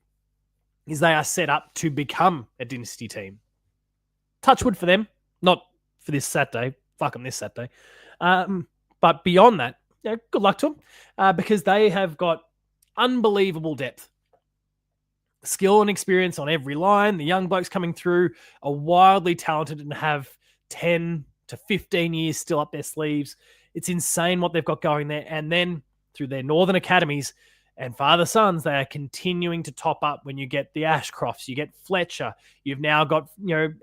is they are set up to become a dynasty team. Touch wood for them. Not for this Saturday. Fuck them this Saturday. But beyond that, yeah, good luck to them because they have got unbelievable depth. skill and experience on every line. The young blokes coming through are wildly talented and have 10 to 15 years still up their sleeves. It's insane what they've got going there. And then through their northern academies and father-sons, they are continuing to top up when you get the Ashcrofts, you get Fletcher. You've now got,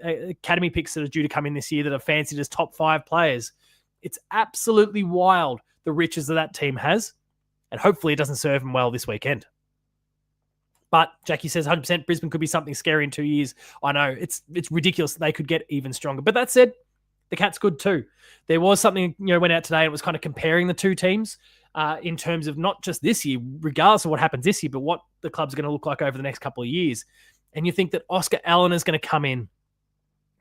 academy picks that are due to come in this year that are fancied as top 5 players. It's absolutely wild, the riches that team has. And hopefully it doesn't serve them well this weekend. But Jackie says 100% Brisbane could be something scary in 2 years. I know, it's ridiculous that they could get even stronger. But that said, the Cats could too. There was something, went out today and it was kind of comparing the two teams in terms of not just this year, regardless of what happens this year, but what the club's going to look like over the next couple of years. And you think that Oscar Allen is going to come in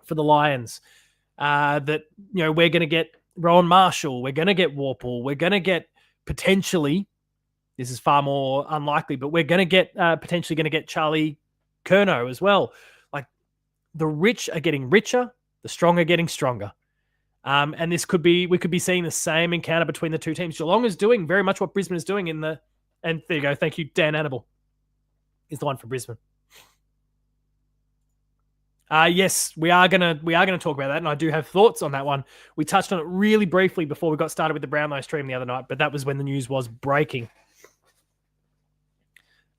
for the Lions, that, we're going to get Rowan Marshall, we're going to get Warple, we're going to get potentially, this is far more unlikely, but we're going to get potentially going to get Charlie Curnow as well. Like, the rich are getting richer, the strong are getting stronger. And we could be seeing the same encounter between the two teams. Geelong is doing very much what Brisbane is doing and there you go. Thank you. Dan Annable is the one for Brisbane. Yes, we are gonna talk about that, and I do have thoughts on that one. We touched on it really briefly before we got started with the Brownlow stream the other night, but that was when the news was breaking.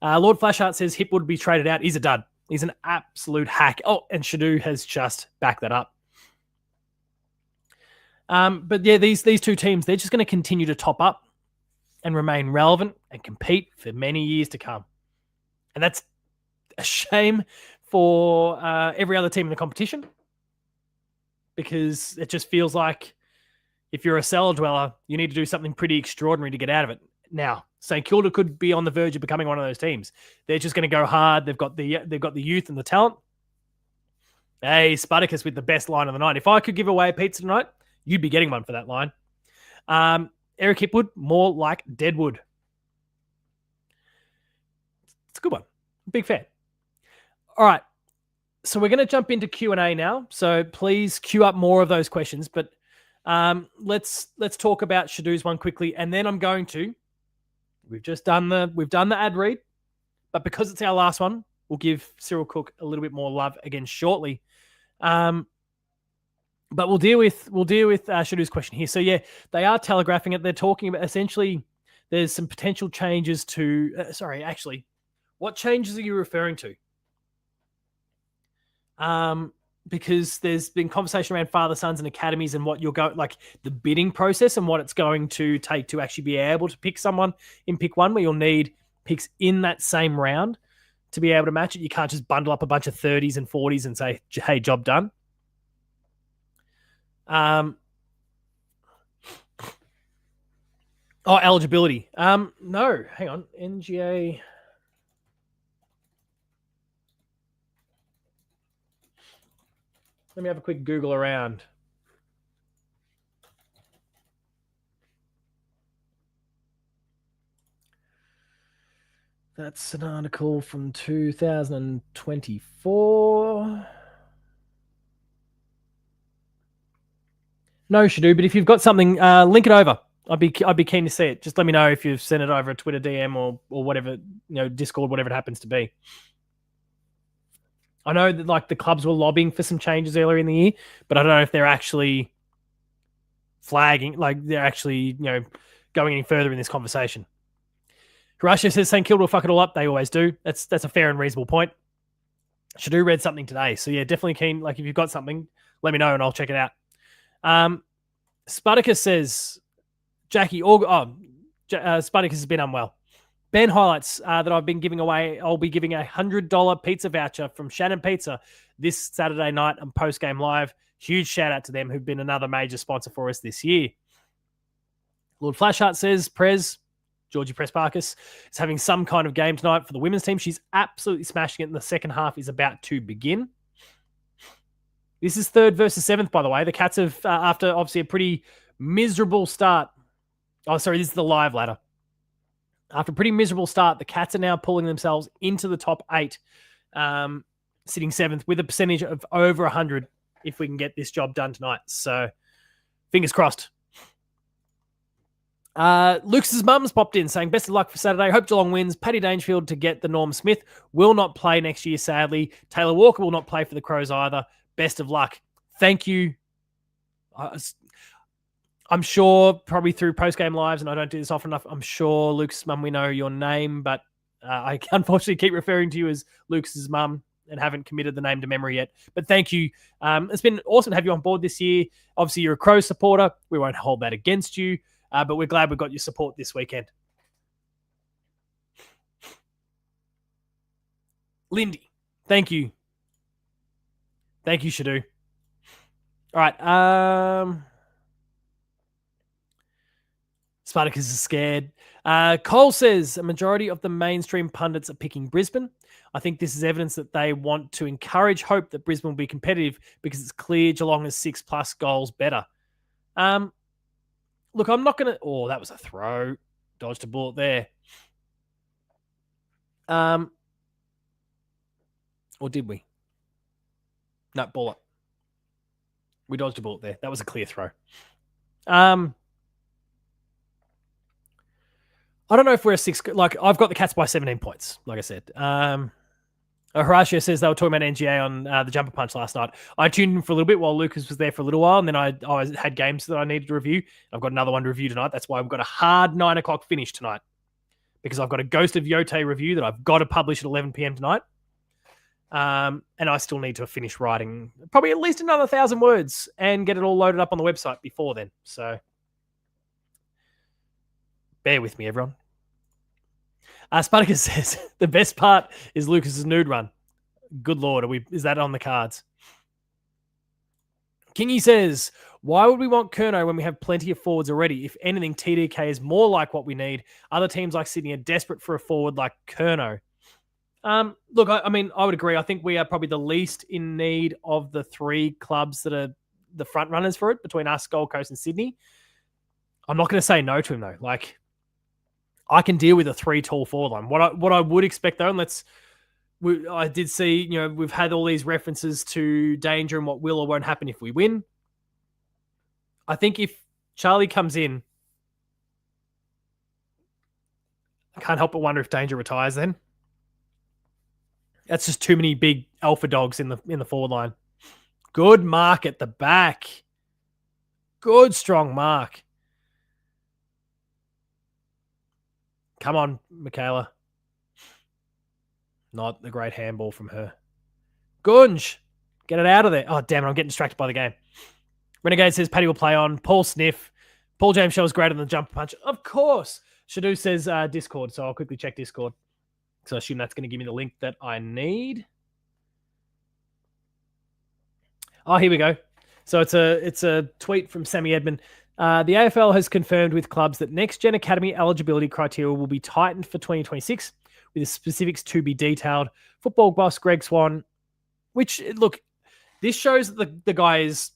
Lord Flashheart says Hip would be traded out. He's a dud. He's an absolute hack. Oh, and Shadu has just backed that up. But yeah, these two teams, they're just going to continue to top up and remain relevant and compete for many years to come. And that's a shame for every other team in the competition, because it just feels like if you're a cellar dweller, you need to do something pretty extraordinary to get out of it. Now, St Kilda could be on the verge of becoming one of those teams. They're just going to go hard. They've got the youth and the talent. Hey, Spartacus with the best line of the night. If I could give away a pizza tonight, you'd be getting one for that line. Eric Hipwood, more like Deadwood. It's a good one. Big fan. All right. So we're going to jump into Q&A now. So please queue up more of those questions. But let's talk about Shadu's one quickly. And then I'm going to, we've done the ad read. But because it's our last one, we'll give Cyril Cook a little bit more love again shortly. But we'll deal with Shadu's question here. So yeah, they are telegraphing it. They're talking about essentially there's some potential changes to. What changes are you referring to? Because there's been conversation around father sons and academies and what you're going, like the bidding process and what it's going to take to actually be able to pick someone in pick one, where you'll need picks in that same round to be able to match it. You can't just bundle up a bunch of 30s and 40s and say, hey, job done. Eligibility. No, hang on. NGA. Let me have a quick Google around. That's an article from 2024. No, Shadu, but if you've got something, link it over. I'd be keen to see it. Just let me know if you've sent it over a Twitter DM or whatever, Discord, whatever it happens to be. I know that like the clubs were lobbying for some changes earlier in the year, but I don't know if they're actually flagging, like they're actually, going any further in this conversation. Horatio says St Kilda will fuck it all up. They always do. That's a fair and reasonable point. Shadu read something today. So yeah, definitely keen. Like if you've got something, let me know and I'll check it out. Spartacus says, Jackie, Spartacus has been unwell. Ben highlights that I've been giving away. I'll be giving a $100 pizza voucher from Shannon Pizza this Saturday night on Post Game Live. Huge shout out to them, who've been another major sponsor for us this year. Lord Flashheart says, Georgie Press-Parkis is having some kind of game tonight for the women's team. She's absolutely smashing it, and the second half is about to begin. This is 3rd versus 7th, by the way. The Cats have, after obviously a pretty miserable start. Oh, sorry, this is the live ladder. After a pretty miserable start, the Cats are now pulling themselves into the top 8, sitting 7th with a percentage of over 100 if we can get this job done tonight. So, fingers crossed. Luke's mum's popped in saying, best of luck for Saturday. Hope Geelong wins. Paddy Dangerfield to get the Norm Smith. Will not play next year, sadly. Taylor Walker will not play for the Crows either. Best of luck. Thank you. I'm sure probably through post-game lives, and I don't do this often enough, I'm sure Luke's mum, we know your name, but I unfortunately keep referring to you as Luke's mum and haven't committed the name to memory yet. But thank you. It's been awesome to have you on board this year. Obviously, you're a Crow supporter. We won't hold that against you. But we're glad we got your support this weekend. Lindy, thank you. Thank you, Shadu. All right. Spartacus is scared. Cole says a majority of the mainstream pundits are picking Brisbane. I think this is evidence that they want to encourage hope that Brisbane will be competitive because it's clear Geelong is 6+ goals better. Look, I'm not going to... Oh, that was a throw. Dodged a bullet there. Or did we? No, bullet. We dodged a bullet there. That was a clear throw. I don't know if we're a 6... Like, I've got the Cats by 17 points, like I said. Horatio says they were talking about NGA on the Jumper Punch last night. I tuned in for a little bit while Lucas was there for a little while, and then I had games that I needed to review. I've got another one to review tonight. That's why I've got a hard 9 o'clock finish tonight, because I've got a Ghost of Yote review that I've got to publish at 11 p.m. tonight. And I still need to finish writing probably at least another 1,000 words and get it all loaded up on the website before then. So bear with me, everyone. Spartacus says the best part is Lucas's nude run. Good Lord, is that on the cards? Kingy says, why would we want Curnow when we have plenty of forwards already? If anything, TDK is more like what we need. Other teams like Sydney are desperate for a forward like Curnow. Look, I mean, I would agree. I think we are probably the least in need of the 3 clubs that are the front runners for it between us, Gold Coast and Sydney. I'm not going to say no to him, though. Like, I can deal with a 3 tall forward line. What I would expect, though, and I did see, we've had all these references to danger and what will or won't happen if we win. I think if Charlie comes in, I can't help but wonder if Danger retires then. That's just too many big alpha dogs in the forward line. Good mark at the back. Good strong mark. Come on, Michaela. Not the great handball from her. Gunge. Get it out of there. Oh, damn it. I'm getting distracted by the game. Renegade says Paddy will play on. Paul Sniff. Paul James shows greater than the jump punch. Of course. Shadu says Discord. So I'll quickly check Discord. So I assume that's going to give me the link that I need. Oh, here we go. So it's a tweet from Sammy Edmund. The AFL has confirmed with clubs that next-gen academy eligibility criteria will be tightened for 2026, with the specifics to be detailed. Football boss Greg Swan, which, look, this shows that the guy is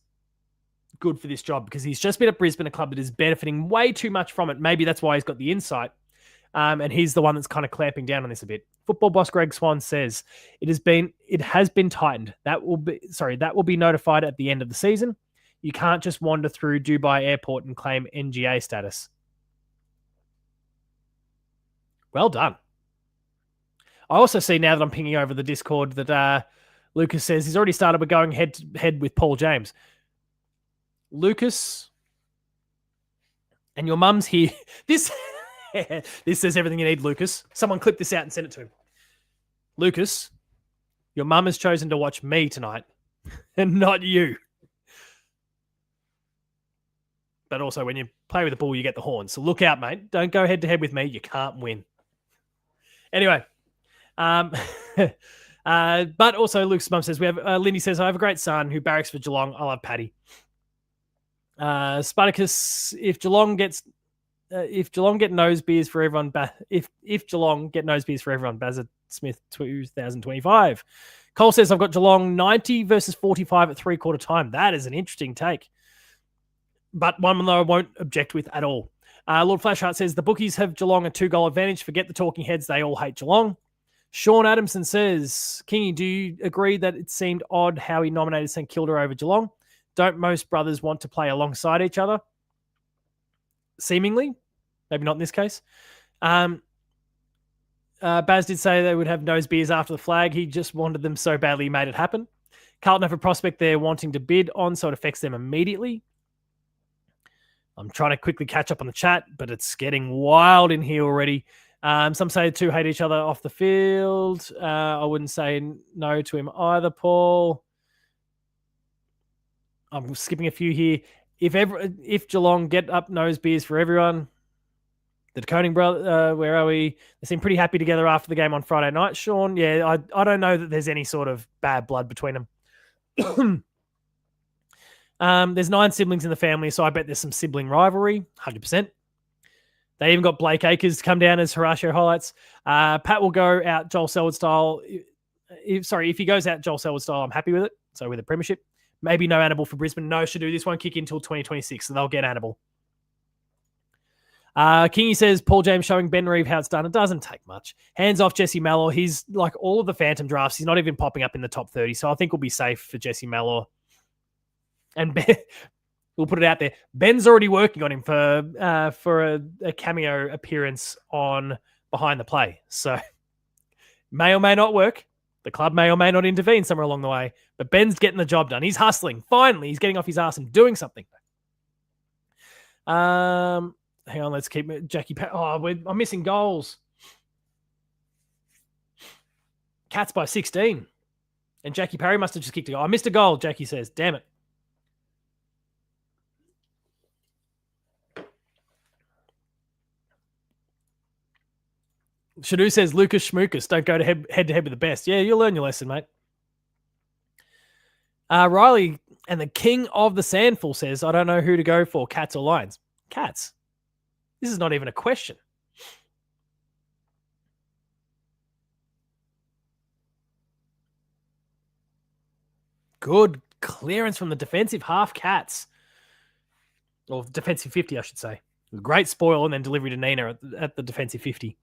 good for this job because he's just been at Brisbane, a club that is benefiting way too much from it. Maybe that's why he's got the insight. And he's the one that's kind of clamping down on this a bit. Football boss Greg Swan says it has been tightened. That will be notified at the end of the season. You can't just wander through Dubai Airport and claim NGA status. Well done. I also see now that I'm pinging over the Discord that Lucas says he's already started with going head to head with Paul James. Lucas, and your mum's here. This says everything you need, Lucas. Someone clip this out and send it to him. Lucas, your mum has chosen to watch me tonight and not you. But also, when you play with the ball, you get the horn. So look out, mate. Don't go head to head with me. You can't win. Anyway, but also Luke's mum says, Lindy says, I have a great son who barracks for Geelong. I love Paddy. Spartacus, if Geelong get nose beers for everyone, if Geelong get nose beers for everyone, Bazza Smith 2025. Cole says, I've got Geelong 90 versus 45 at 3/4 time. That is an interesting take, but one that I won't object with at all. Lord Flashheart says, the bookies have Geelong a 2-goal advantage. Forget the talking heads. They all hate Geelong. Sean Adamson says, Kingy, do you agree that it seemed odd how he nominated St Kilda over Geelong? Don't most brothers want to play alongside each other? Seemingly. Maybe not in this case. Baz did say they would have nose beers after the flag. He just wanted them so badly he made it happen. Carlton have a prospect they're wanting to bid on, so it affects them immediately. I'm trying to quickly catch up on the chat, but it's getting wild in here already. Some say the two hate each other off the field. I wouldn't say no to him either, Paul. I'm skipping a few here. If Geelong get up nose beers for everyone, the DeConing brother, where are we? They seem pretty happy together after the game on Friday night, Sean. Yeah, I don't know that there's any sort of bad blood between them. There's 9 siblings in the family, so I bet there's some sibling rivalry, 100%. They even got Blake Acres to come down as Horatio highlights. Pat will go out Joel Selwood style. If he goes out Joel Selwood style, I'm happy with it. So with a premiership. Maybe no Annabelle for Brisbane. No, Shadu, this won't kick in until 2026, so they'll get Annabelle. Kingy says, Paul James showing Ben Reeve how it's done. It doesn't take much. Hands off Jesse Malor. He's like all of the Phantom drafts. He's not even popping up in the top 30, so I think we'll be safe for Jesse Malor. And Ben, we'll put it out there. Ben's already working on him for a cameo appearance on Behind the Play. So may or may not work. The club may or may not intervene somewhere along the way. But Ben's getting the job done. He's hustling. Finally, he's getting off his ass and doing something. Hang on, let's keep Jackie. I'm missing goals. Cats by 16. And Jackie Parry must have just kicked a goal. I missed a goal, Jackie says. Damn it. Shadu says, Lucas Schmookus, don't go to head-to-head with the best. Yeah, you'll learn your lesson, mate. Riley and the king of the Sandful says, I don't know who to go for, Cats or Lions. Cats. This is not even a question. Good clearance from the defensive half, Cats. Or defensive 50, I should say. Great spoil and then delivery to Nina at the defensive 50.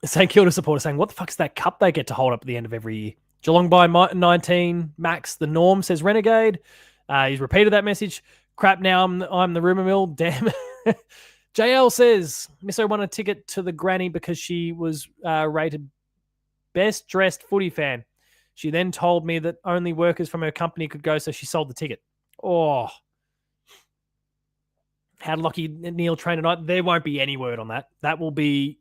St Kilda supporter saying, what the fuck is that cup they get to hold up at the end of every year? Geelong by 19. Max, the norm, says Renegade. He's repeated that message. Crap, now I'm the rumour mill. Damn. JL says, Misso won a ticket to the granny because she was rated best dressed footy fan. She then told me that only workers from her company could go, so she sold the ticket. Oh. How did Lockie Neal train tonight? There won't be any word on that. That will be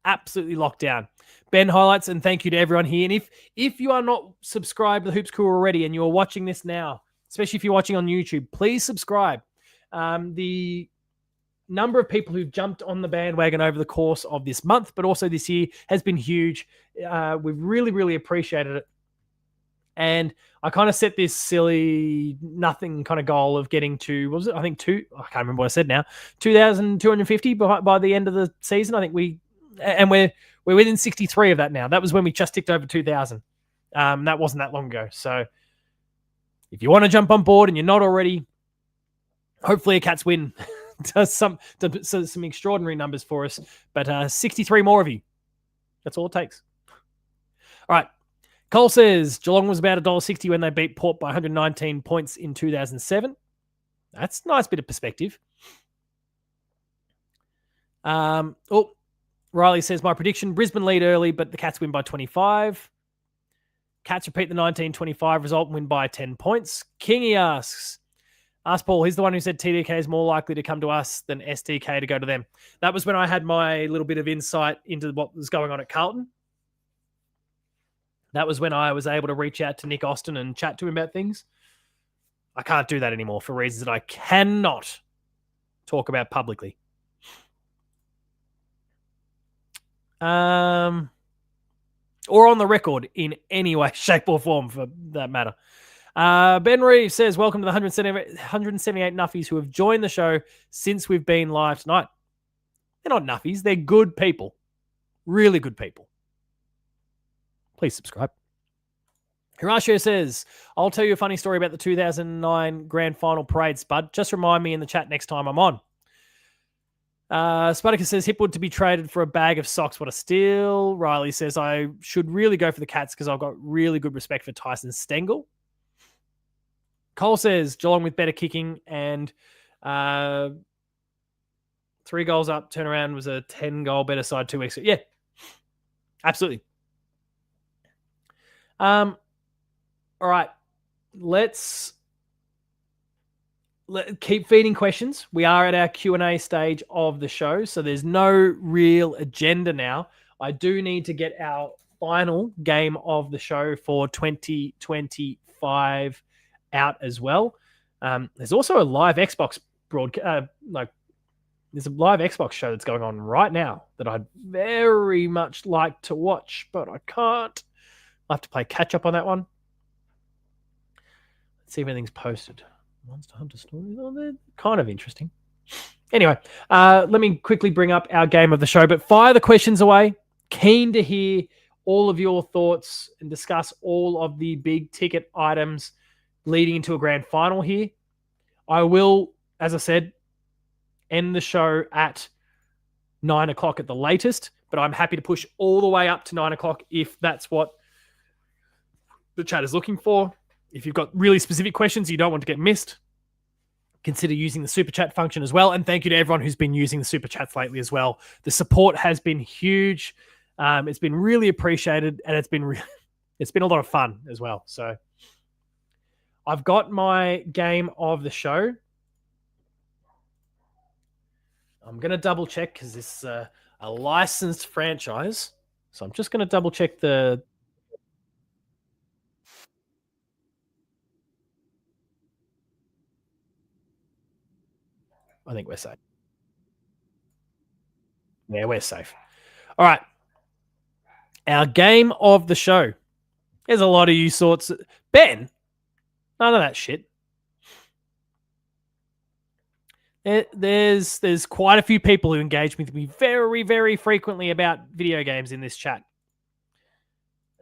absolutely locked down. Ben highlights, and thank you to everyone here. And if you are not subscribed to the Hoops Crew already and you're watching this now, especially if you're watching on YouTube, please subscribe. The number of people who've jumped on the bandwagon over the course of this month, but also this year, has been huge. We've really, really appreciated it. And I kind of set this silly nothing kind of goal of getting to, what was it? I think I can't remember what I said now, 2,250 by the end of the season. I think we're within 63 of that now. That was when we just ticked over 2,000. That wasn't that long ago. So if you want to jump on board and you're not already, hopefully a Cats win does some extraordinary numbers for us. But 63 more of you. That's all it takes. All right. Cole says Geelong was about $1.60 when they beat Port by 119 points in 2007. That's a nice bit of perspective. Riley says, my prediction, Brisbane lead early, but the Cats win by 25. Cats repeat the 19-25 result and win by 10 points. Kingy asks Paul, he's the one who said TDK is more likely to come to us than STK to go to them. That was when I had my little bit of insight into what was going on at Carlton. That was when I was able to reach out to Nick Austin and chat to him about things. I can't do that anymore for reasons that I cannot talk about publicly. Or on the record in any way, shape, or form for that matter. Ben Reeve says, welcome to the 178 Nuffies who have joined the show since we've been live tonight. They're not Nuffies. They're good people. Really good people. Please subscribe. Horatio says, I'll tell you a funny story about the 2009 Grand Final parade, Spud. Just remind me in the chat next time I'm on. Spudica says, Hipwood to be traded for a bag of socks. What a steal. Riley says, I should really go for the Cats because I've got really good respect for Tyson Stengel. Cole says Geelong with better kicking and 3 goals up, turnaround was a 10-goal better side 2 weeks ago. Yeah, absolutely. All right, let's keep feeding questions. We are at our Q&A stage of the show, so there's no real agenda now. I do need to get our final game of the show for 2025 out as well. There's also a live Xbox broadcast, there's a live Xbox show that's going on right now that I'd very much like to watch, but I can't. I'll have to play catch up on that one. Let's see if anything's posted. Monster Hunter stories. Oh, they're kind of interesting. Anyway, let me quickly bring up our game of the show, but fire the questions away. Keen to hear all of your thoughts and discuss all of the big ticket items leading into a grand final here. I will, as I said, end the show at 9 o'clock at the latest, but I'm happy to push all the way up to 9 o'clock if that's what the chat is looking for. If you've got really specific questions you don't want to get missed, consider using the super chat function as well. And thank you to everyone who's been using the super chats lately as well. The support has been huge. It's been really appreciated, and it's been a lot of fun as well. So I've got my game of the show. I'm going to double check because this is a licensed franchise. So I'm just going to double check the... I think we're safe. Yeah, we're safe. All right. Our game of the show. There's a lot of you sorts. Ben, none of that shit. There's quite a few people who engage with me very, very frequently about video games in this chat.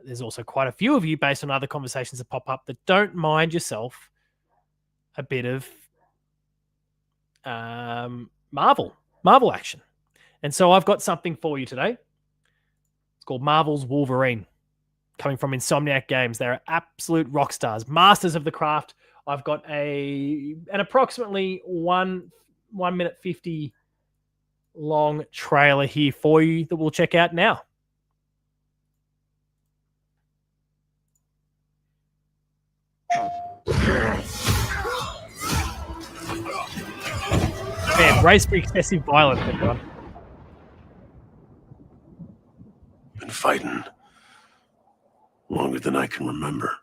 There's also quite a few of you, based on other conversations that pop up, that don't mind yourself a bit of Marvel action. And so I've got something for you today. It's called Marvel's Wolverine, coming from Insomniac Games. They're absolute rock stars, masters of the craft. I've got an approximately 1 minute 50 long trailer here for you that we'll check out now. Man, brace for excessive violence, everyone. Been fighting longer than I can remember.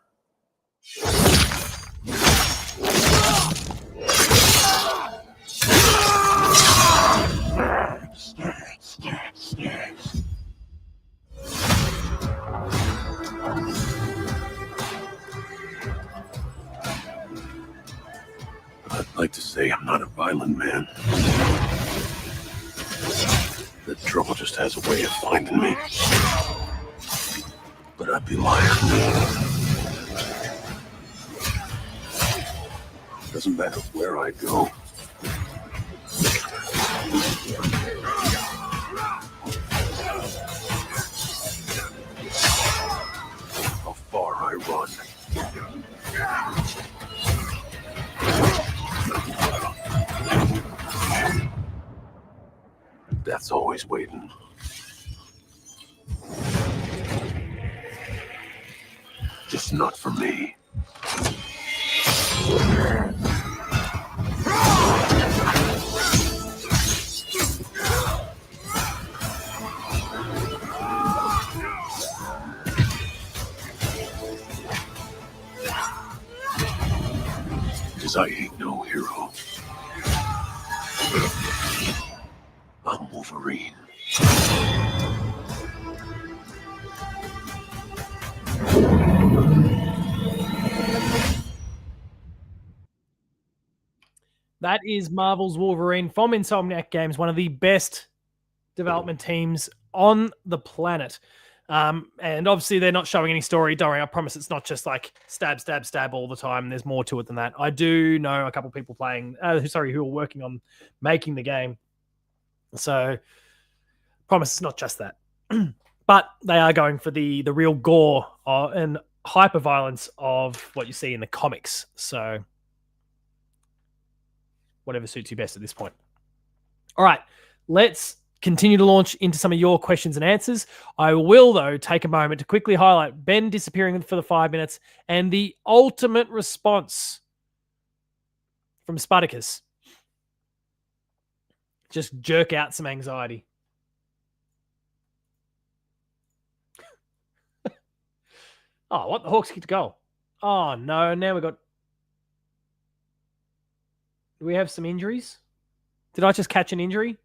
I'd like to say I'm not a violent man. The trouble just has a way of finding me. But I'd be lying. Doesn't matter where I go. How far I run. Death's always waiting. Just not for me. Because I ain't no hero. I'm Wolverine. That is Marvel's Wolverine from Insomniac Games, one of the best development teams on the planet. And obviously they're not showing any story. Don't worry, I promise it's not just like stab, stab, stab all the time. There's more to it than that. I do know a couple of people who are working on making the game. So promise it's not just that. But they are going for the real gore and hyper violence of what you see in the comics. So whatever suits you best at this point. All right, let's continue to launch into some of your questions and answers. I will, though, take a moment to quickly highlight Ben disappearing for the 5 minutes and the ultimate response from Spartacus. Just jerk out some anxiety. Oh, what? The Hawks kicked a goal. Oh, no. Now we got... Do we have some injuries? Did I just catch an injury?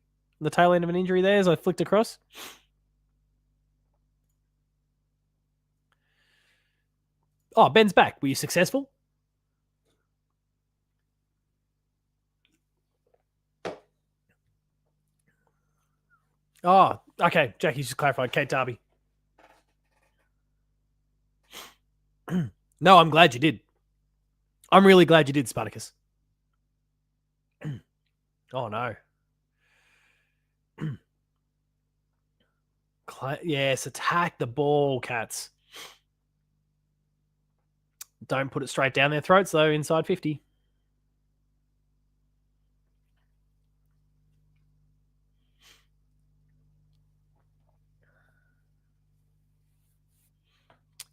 The tail end of an injury there as I flicked across? Oh, Ben's back. Were you successful? Oh, okay. Jackie's just clarified. Kate Darby. No, I'm glad you did. I'm really glad you did, Spartacus. Oh, no. Yes, attack the ball, Cats. Don't put it straight down their throats, though, inside 50.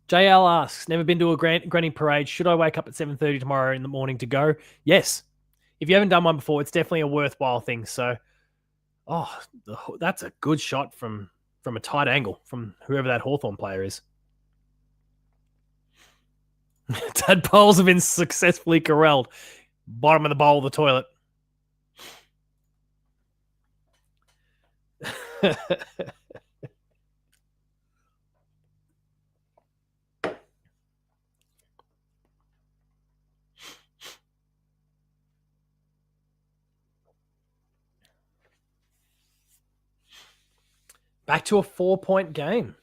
JL asks, never been to a granny parade. Should I wake up at 7:30 tomorrow in the morning to go? Yes. If you haven't done one before, it's definitely a worthwhile thing. So, that's a good shot from a tight angle from whoever that Hawthorn player is. Tadpoles have been successfully corralled. Bottom of the bowl of the toilet. Back to a 4-point game.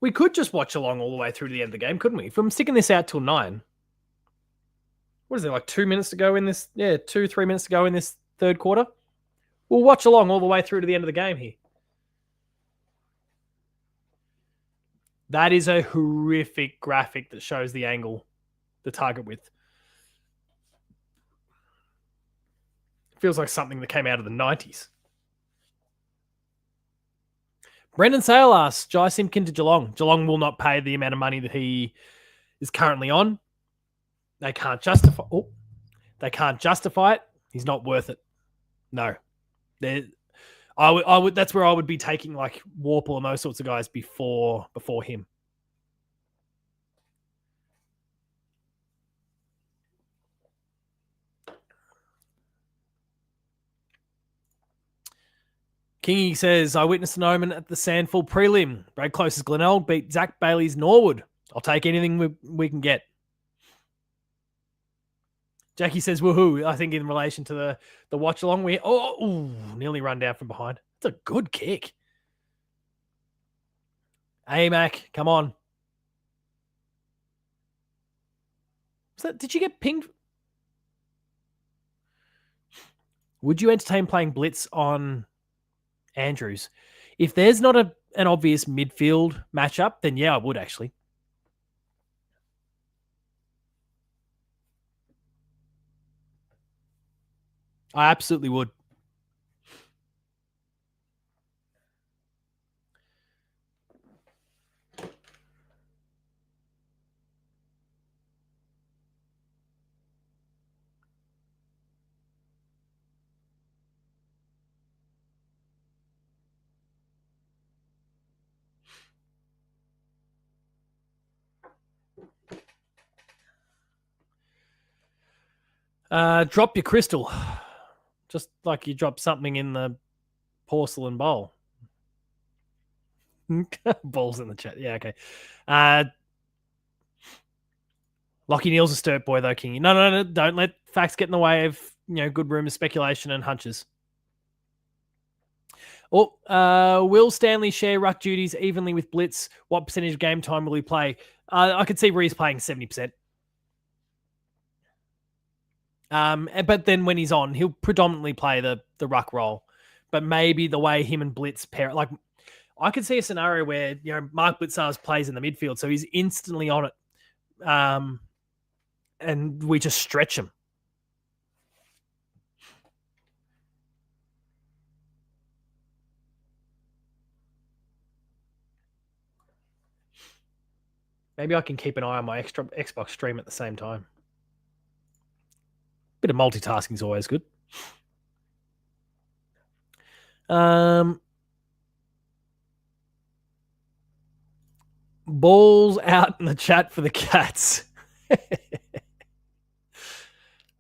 We could just watch along all the way through to the end of the game, couldn't we? If I'm sticking this out till 9. What is it, like 2 minutes to go in this? Yeah, 2-3 minutes to go in this third quarter. We'll watch along all the way through to the end of the game here. That is a horrific graphic that shows the angle, the target width. Feels like something that came out of the 90s. Brendan Sale asks, Jai Simpkin to Geelong. Geelong will not pay the amount of money that he is currently on. They can't justify. They can't justify it. He's not worth it. No, I would. That's where I would be taking like Warple and those sorts of guys before him. Kingy says, I witnessed an omen at the Sandford prelim. Brad Close's Glenelg beat Zach Bailey's Norwood. I'll take anything we can get. Jackie says, woohoo. I think in relation to the watch along, nearly run down from behind. It's a good kick. Hey, Mac, come on. Did you get pinged? Would you entertain playing blitz on Andrews? If there's not an obvious midfield matchup, then yeah, I would actually. I absolutely would. Drop your crystal. Just like you drop something in the porcelain bowl. Balls in the chat. Yeah, okay. Lockie Neal's a sturt boy, though, Kingy. No. Don't let facts get in the way of good rumors, speculation, and hunches. Will Stanley share ruck duties evenly with Blitz? What percentage of game time will he play? I could see Reese playing 70%. But then when he's on, he'll predominantly play the ruck role. But maybe the way him and Blitz pair, like I could see a scenario where, Mark Blitzars plays in the midfield, so he's instantly on it. And we just stretch him. Maybe I can keep an eye on my extra Xbox stream at the same time. Bit of multitasking is always good. Balls out in the chat for the Cats.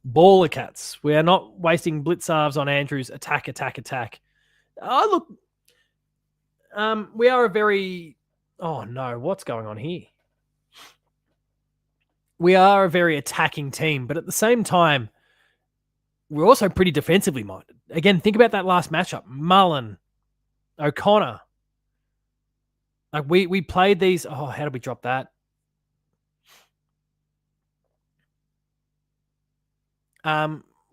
Baller Cats. We are not wasting blitzarves on Andrews. Attack. Oh, look. We are a very... Oh, no. What's going on here? We are a very attacking team, but at the same time, we're also pretty defensively minded. Again, think about that last matchup. Mullen, O'Connor. Like we played these. Oh, how did we drop that?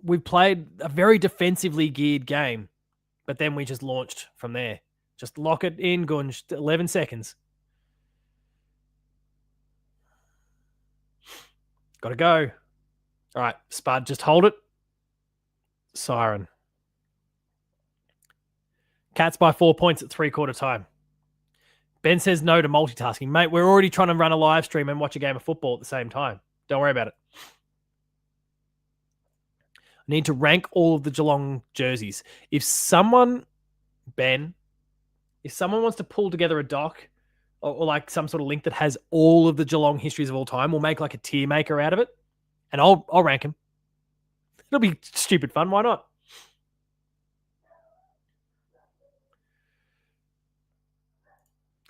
We played a very defensively geared game, but then we just launched from there. Just lock it in, Gunj. 11 seconds. Got to go. All right, Spud, just hold it. Siren. Cats by 4 points at 3/4 time. Ben says no to multitasking. Mate, we're already trying to run a live stream and watch a game of football at the same time. Don't worry about it. I need to rank all of the Geelong jerseys. If someone wants to pull together a doc or like some sort of link that has all of the Geelong histories of all time, we'll make like a tier maker out of it, and I'll rank them. It'll be stupid fun. Why not?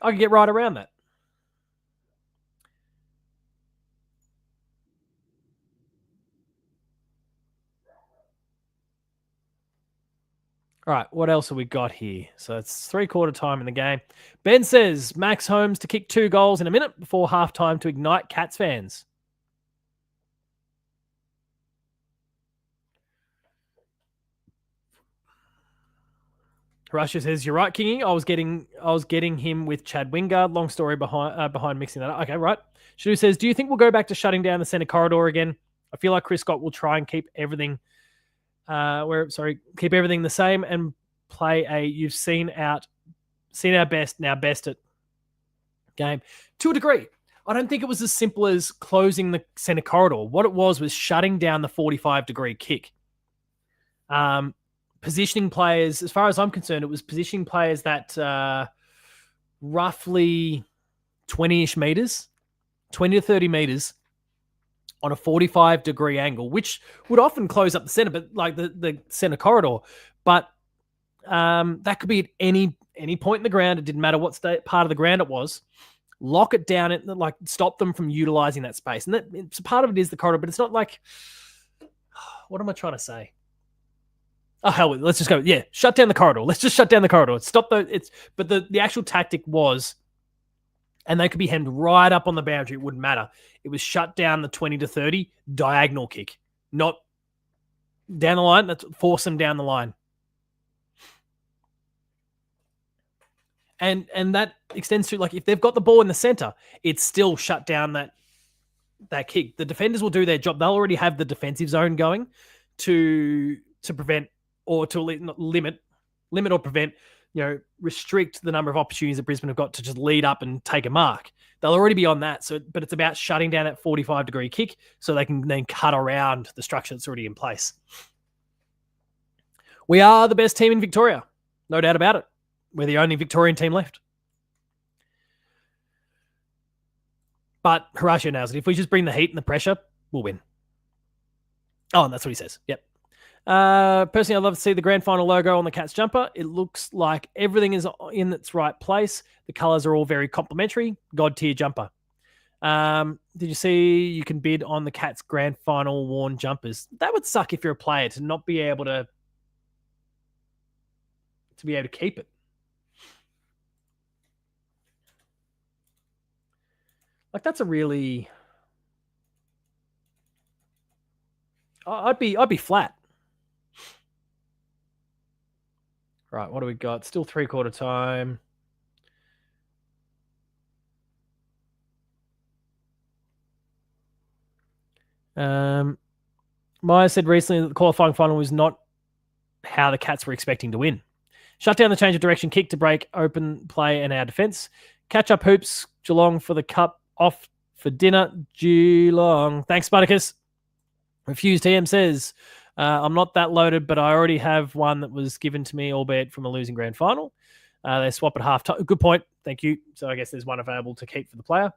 I can get right around that. All right, what else have we got here? So it's 3/4 time in the game. Ben says Max Holmes to kick 2 goals in a minute before halftime to ignite Cats fans. Russia says, you're right, Kingy. I was getting him with Chad Wingard. Long story behind mixing that up. Okay, right. Shadu says, do you think we'll go back to shutting down the center corridor again? I feel like Chris Scott will try and keep everything keep everything the same and play a you've seen our best, now best it game. To a degree. I don't think it was as simple as closing the center corridor. What it was shutting down the 45-degree kick. Positioning players, as far as I'm concerned, it was positioning players that roughly 20-ish meters, 20 to 30 meters on a 45-degree angle, which would often close up the center, but like the center corridor. But that could be at any point in the ground. It didn't matter what part of the ground it was. Lock it down and like stop them from utilizing that space. And it's part of it is the corridor, but it's not like, what am I trying to say? Oh, hell, let's just go. Yeah, shut down the corridor. Let's just shut down the corridor. Stop but the actual tactic was, and they could be hemmed right up on the boundary. It wouldn't matter. It was shut down the 20 to 30 diagonal kick, not down the line. Let's force them down the line. And that extends to, like, if they've got the ball in the center, it's still shut down that kick. The defenders will do their job. They'll already have the defensive zone going to prevent or to limit or prevent, restrict the number of opportunities that Brisbane have got to just lead up and take a mark. They'll already be on that. But it's about shutting down that 45-degree kick so they can then cut around the structure that's already in place. We are the best team in Victoria. No doubt about it. We're the only Victorian team left. But Horatio nails it. If we just bring the heat and the pressure, we'll win. Oh, and that's what he says. Yep. Personally, I'd love to see the grand final logo on the Cats jumper. It looks like everything is in its right place. The colours are all very complimentary. God tier jumper. Did you see you can bid on the Cats grand final worn jumpers? That would suck if you're a player to not be able to keep it. Like, that's a really... I'd be flat. Right, what do we got? Still 3/4 time. Maya said recently that the qualifying final was not how the Cats were expecting to win. Shut down the change of direction, kick to break, open play, and our defence. Catch up hoops, Geelong for the cup, off for dinner, Geelong. Thanks, Spartacus. Refused TM says, I'm not that loaded, but I already have one that was given to me, albeit from a losing grand final. They swap at half time. Good point. Thank you. So I guess there's one available to keep for the player.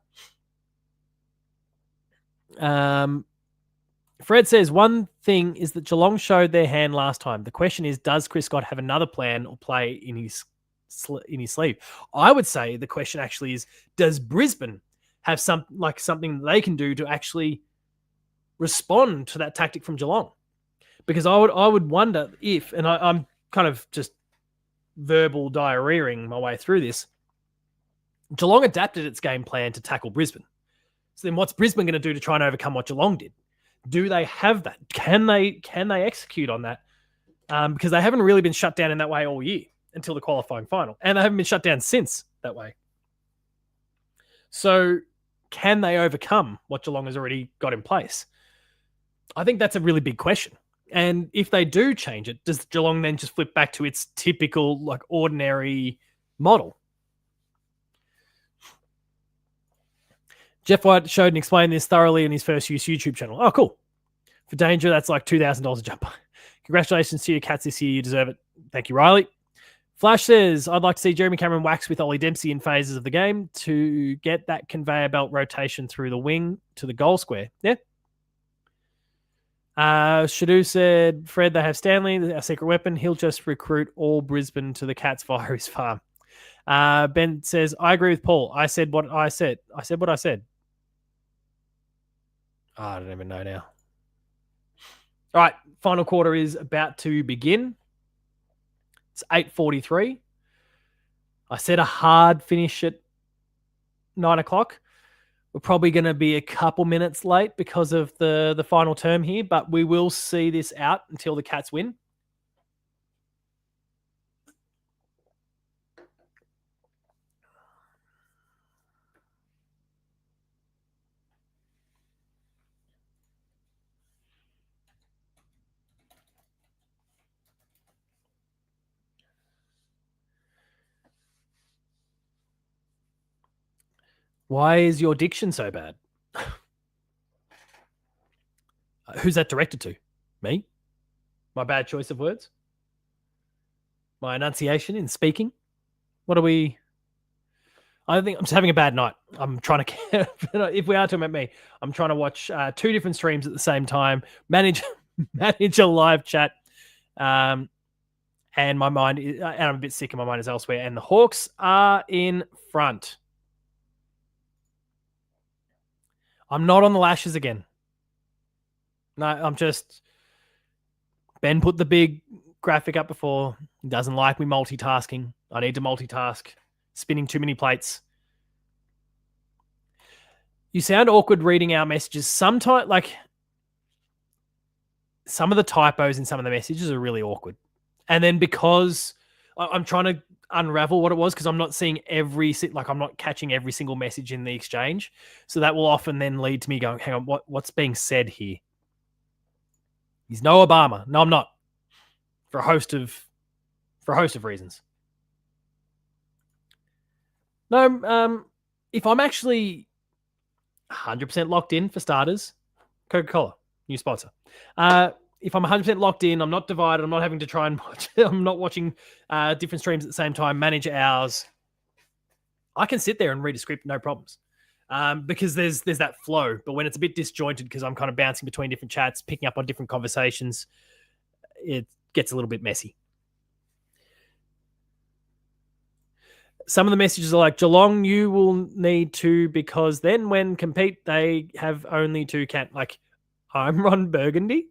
Fred says, one thing is that Geelong showed their hand last time. The question is, does Chris Scott have another plan or play in his sleeve? I would say the question actually is, does Brisbane have something they can do to actually respond to that tactic from Geelong? Because I would wonder if, and I'm kind of just verbal diarrheaing my way through this, Geelong adapted its game plan to tackle Brisbane. So then what's Brisbane going to do to try and overcome what Geelong did? Do they have that? Can they execute on that? Because they haven't really been shut down in that way all year until the qualifying final. And they haven't been shut down since that way. So can they overcome what Geelong has already got in place? I think that's a really big question. And if they do change it, does Geelong then just flip back to its typical, ordinary model? Jeff White showed and explained this thoroughly in his first use YouTube channel. Oh, cool. For Danger, that's like $2,000 a jumper. Congratulations to your Cats this year. You deserve it. Thank you, Riley. Flash says, I'd like to see Jeremy Cameron wax with Ollie Dempsey in phases of the game to get that conveyor belt rotation through the wing to the goal square. Yeah. Shadu said, Fred, they have Stanley, our secret weapon. He'll just recruit all Brisbane to the Cats via his farm. Ben says, I agree with Paul. I said what I said. I said what I said. Oh, I don't even know now. All right, final quarter is about to begin. It's 8:43. I said a hard finish at 9 o'clock. We're probably going to be a couple minutes late because of the final term here, but we will see this out until the Cats win. Why is your diction so bad? Who's that directed to? Me? My bad choice of words? My enunciation in speaking? What are we... I think I'm just having a bad night. I'm trying to... if we are talking about me, I'm trying to watch two different streams at the same time, manage a live chat, and my mind... and I'm a bit sick and my mind is elsewhere. And the Hawks are in front. I'm not on the lashes again. No, I'm just... Ben put the big graphic up before. He doesn't like me multitasking. I need to multitask. Spinning too many plates. You sound awkward reading our messages. Sometimes, some of the typos in some of the messages are really awkward. And then because I'm trying to unravel what it was, because I'm not seeing I'm not catching every single message in the exchange. So that will often then lead to me going, hang on, what's being said here? He's no Obama. No, I'm not. For a host of reasons. No, if I'm actually 100% locked in, for starters, Coca-Cola, new sponsor. If I'm 100% locked in, I'm not divided, I'm not having to try and watch, I'm not watching different streams at the same time, manage hours, I can sit there and read a script, no problems. Because there's that flow. But when it's a bit disjointed, because I'm kind of bouncing between different chats, picking up on different conversations, it gets a little bit messy. Some of the messages are like, Geelong, you will need to, because then when compete, they have only two I'm Ron Burgundy.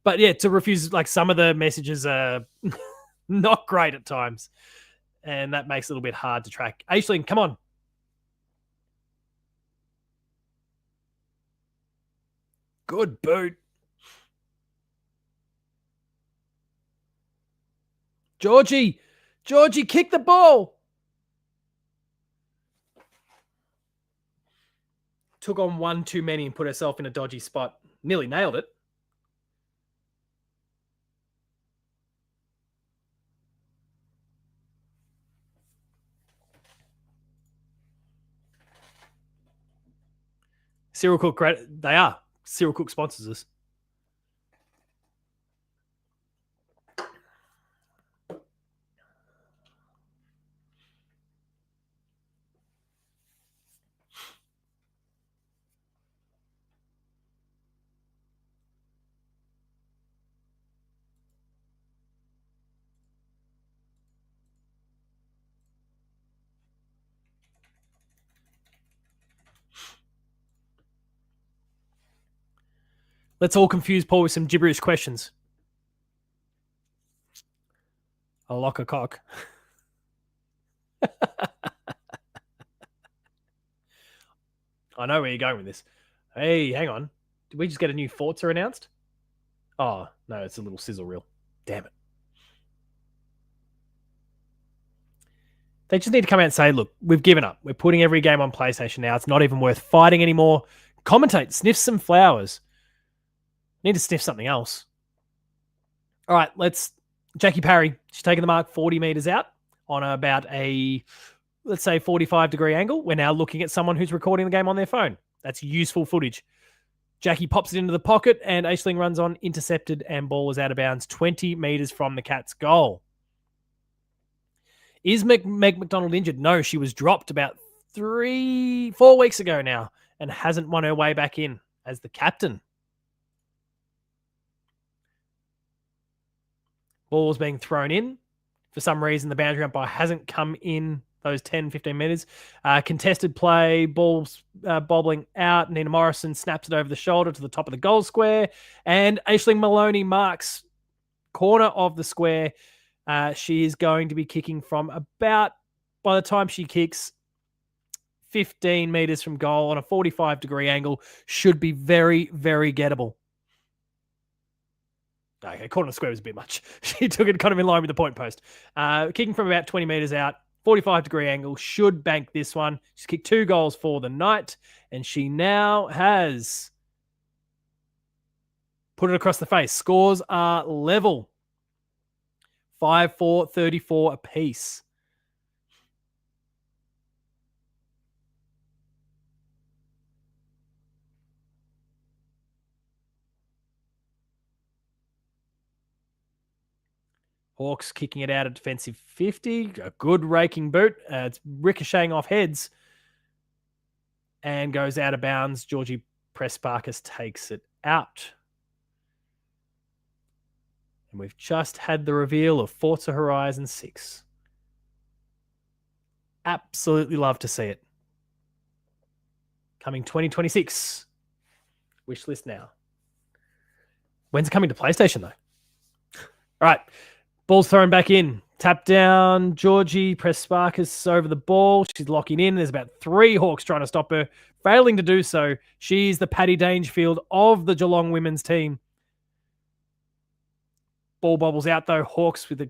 But yeah, to refuse, some of the messages are not great at times. And that makes it a little bit hard to track. Aisling, come on. Good boot. Georgie, kick the ball. took on one too many and put herself in a dodgy spot. Nearly nailed it. Cyril Cook, great. They are. Cyril Cook sponsors us. Let's all confuse Paul with some gibberish questions. A lock a cock. I know where you're going with this. Hey, hang on. Did we just get a new Forza announced? Oh, no, it's a little sizzle reel. Damn it. They just need to come out and say, look, we've given up. We're putting every game on PlayStation now. It's not even worth fighting anymore. Commentate, sniff some flowers. Need to sniff something else. All right, Jackie Parry, she's taking the mark 40 meters out on about a, let's say, 45-degree angle. We're now looking at someone who's recording the game on their phone. That's useful footage. Jackie pops it into the pocket and Aisling runs on, intercepted, and ball is out of bounds 20 meters from the Cats' goal. Is Meg McDonald injured? No, she was dropped about 4 weeks ago now and hasn't won her way back in as the captain. Ball's being thrown in. For some reason, the boundary umpire hasn't come in those 10, 15 metres. Contested play, ball's bobbling out. Nina Morrison snaps it over the shoulder to the top of the goal square. And Aisling Maloney marks corner of the square. She is going to be kicking from about, by the time she kicks, 15 metres from goal on a 45-degree angle. Should be very, very gettable. Okay, corner of the square was a bit much. She took it kind of in line with the point post. Kicking from about 20 metres out, 45-degree angle, should bank this one. She's kicked 2 goals for the night, and she now has put it across the face. Scores are level. 5-4, 34 apiece. Hawks kicking it out at defensive 50. A good raking boot. It's ricocheting off heads and goes out of bounds. Georgie Pressparkas takes it out. And we've just had the reveal of Forza Horizon 6. Absolutely love to see it. Coming 2026. Wish list now. When's it coming to PlayStation, though? All right. Ball's thrown back in. Tap down. Georgie Pressparkas over the ball. She's locking in. There's about 3 Hawks trying to stop her. Failing to do so. She's the Paddy Dangerfield of the Geelong women's team. Ball bobbles out, though. Hawks with a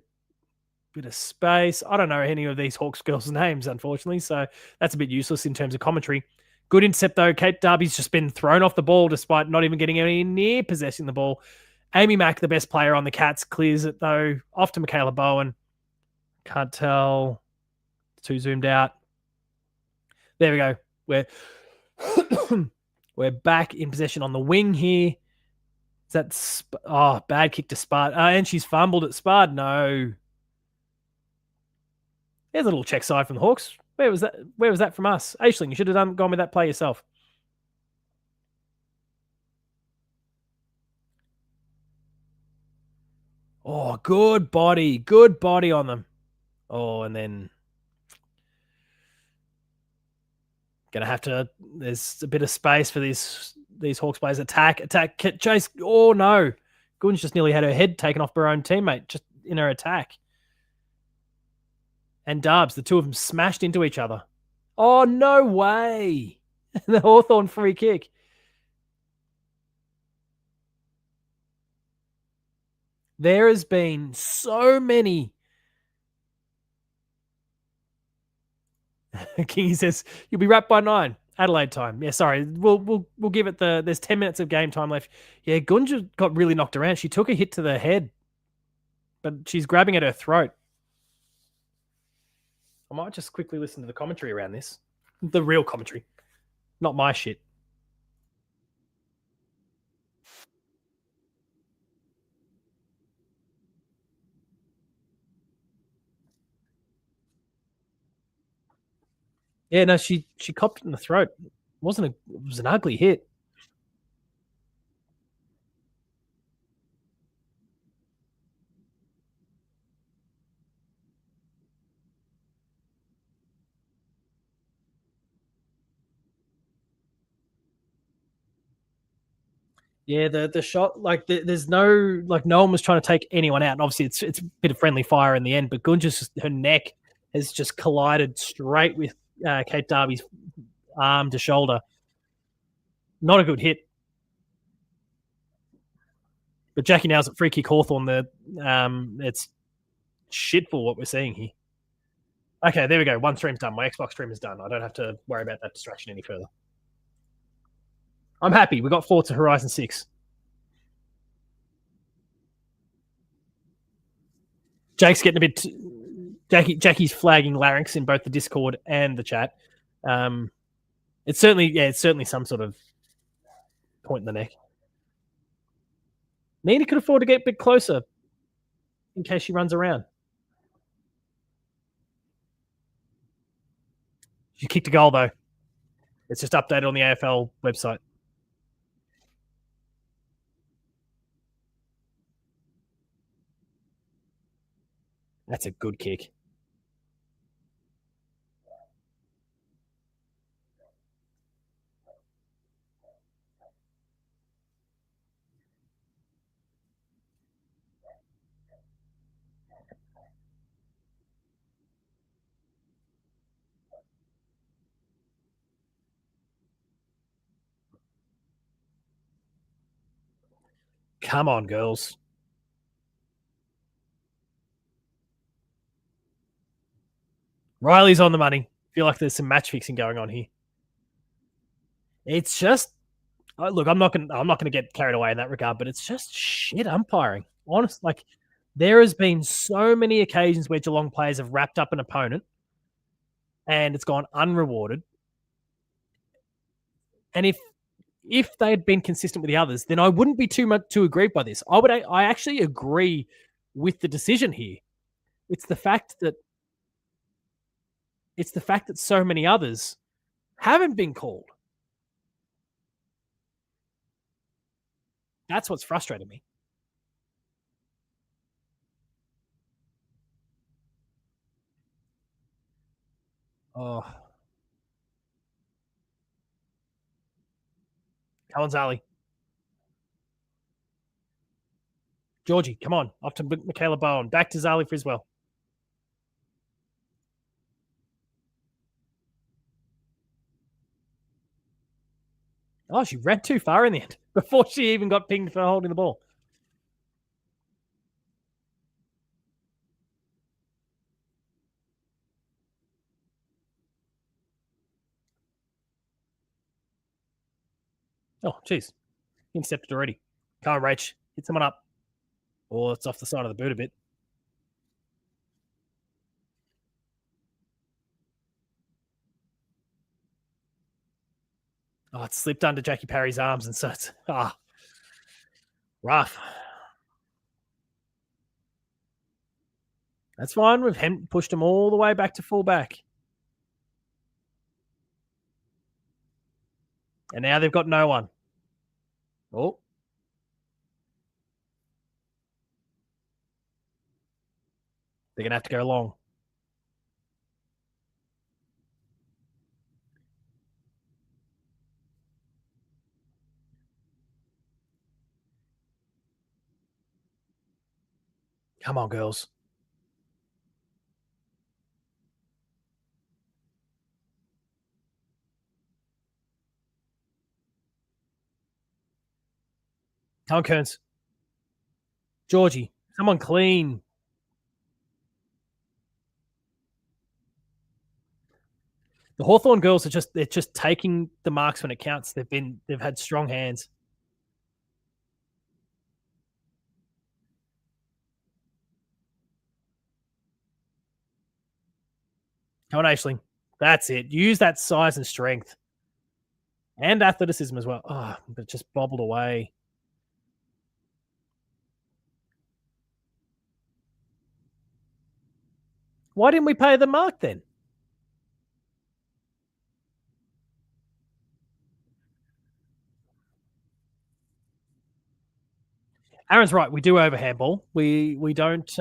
bit of space. I don't know any of these Hawks girls' names, unfortunately, so that's a bit useless in terms of commentary. Good intercept, though. Kate Darby's just been thrown off the ball despite not even getting any near possessing the ball. Amy Mack, the best player on the Cats, clears it, though. Off to Michaela Bowen. Can't tell. Too zoomed out. There we go. We're back in possession on the wing here. Is that... bad kick to Spard. And she's fumbled at Spard. No. There's a little check side from the Hawks. Where was that from us? Aisling, you should have gone with that play yourself. Oh, good body. Good body on them. Oh, and then... Gonna have to... There's a bit of space for these Hawks players. Attack, chase. Oh, no. Gunj just nearly had her head taken off by her own teammate just in her attack. And Darbs, the two of them smashed into each other. Oh, no way. The Hawthorn free kick. There has been so many. Kingy says, you'll be wrapped by 9. Adelaide time. Yeah, sorry. We'll give it the. There's 10 minutes of game time left. Yeah, Gunja got really knocked around. She took a hit to the head, but she's grabbing at her throat. I might just quickly listen to the commentary around this. The real commentary, not my shit. Yeah, no, she copped it in the throat. It was an ugly hit. Yeah, the shot, like there's no, like no one was trying to take anyone out, and obviously it's a bit of friendly fire in the end. But Gunja's, her neck has just collided straight with Kate Darby's arm to shoulder. Not a good hit. But Jackie now's at free kick Hawthorn. It's shit for what we're seeing here. Okay, there we go. One stream's done. My Xbox stream is done. I don't have to worry about that distraction any further. I'm happy. We got Forza Horizon 6. Jake's getting a bit. Jackie's flagging larynx in both the Discord and the chat. It's certainly some sort of point in the neck. Nina could afford to get a bit closer in case she runs around. She kicked a goal though. It's just updated on the AFL website. That's a good kick. Come on, girls. Riley's on the money. I feel like there's some match fixing going on here. It's just look, I'm not gonna get carried away in that regard, but it's just shit umpiring. Honestly, like there has been so many occasions where Geelong players have wrapped up an opponent and it's gone unrewarded. And if they had been consistent with the others, then I wouldn't be too aggrieved by this. I actually agree with the decision here. It's the fact that so many others haven't been called. That's what's frustrating me. Oh, Kalanzali. Georgie, come on. Off to Michaela Bowen. Back to Zali Friswell. Oh, she ran too far in the end before she even got pinged for holding the ball. Oh, jeez. Intercepted already. Come on, Rach. Hit someone up. Oh, it's off the side of the boot a bit. Oh, it slipped under Jackie Parry's arms, and so it's rough. That's fine. We've pushed him all the way back to fullback. And now they've got no one. Oh. They're going to have to go long. Come on, girls. Come on, Kearns. Georgie, someone clean. The Hawthorn girls they're just taking the marks when it counts. They've had strong hands. Come on, Aisling. That's it. Use that size and strength. And athleticism as well. Oh, but just bobbled away. Why didn't we pay the mark then? Aaron's right. We do over handball. We don't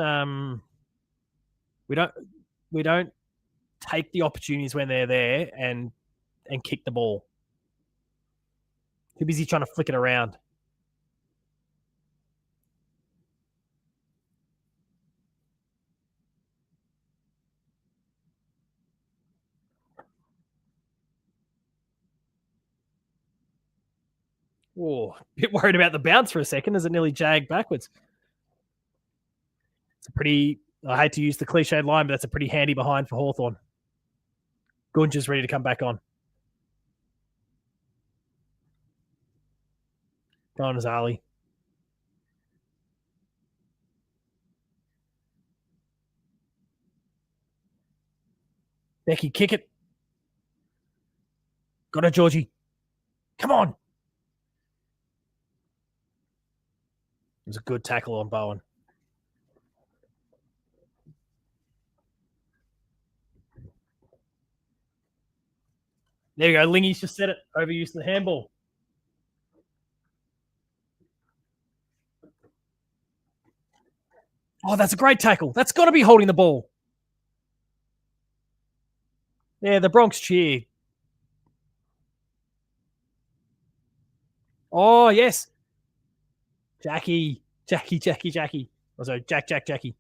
we don't take the opportunities when they're there and kick the ball. Too busy trying to flick it around. Oh, a bit worried about the bounce for a second as it nearly jagged backwards. It's a pretty, I hate to use the cliched line, but that's a pretty handy behind for Hawthorn. Gunja's ready to come back on. Go on, Azali. Becky, kick it. Got her, Georgie. Come on. It was a good tackle on Bowen. There you go. Lingy's just said it. Overuse of the handball. Oh, that's a great tackle. That's got to be holding the ball. Yeah, the Bronx cheer. Oh, yes. Jackie. Oh, sorry, Jackie.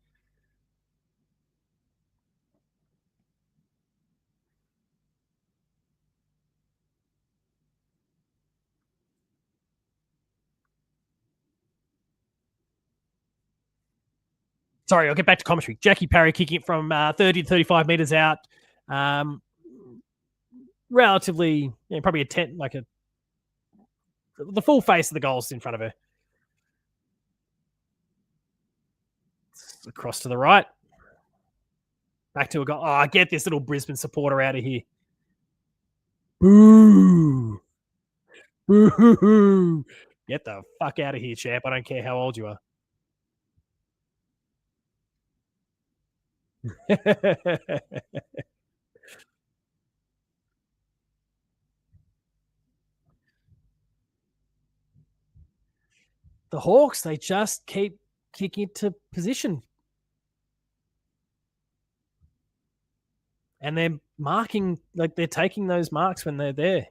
Sorry, I'll get back to commentary. Jackie Parry kicking it from 30 to 35 meters out. Relatively, probably the full face of the goal's in front of her. Across to the right. Back to a goal. Oh, get this little Brisbane supporter out of here. Boo. Boo. Get the fuck out of here, champ. I don't care how old you are. The Hawks, they just keep kicking it to position. And they're marking, like they're taking those marks when they're there.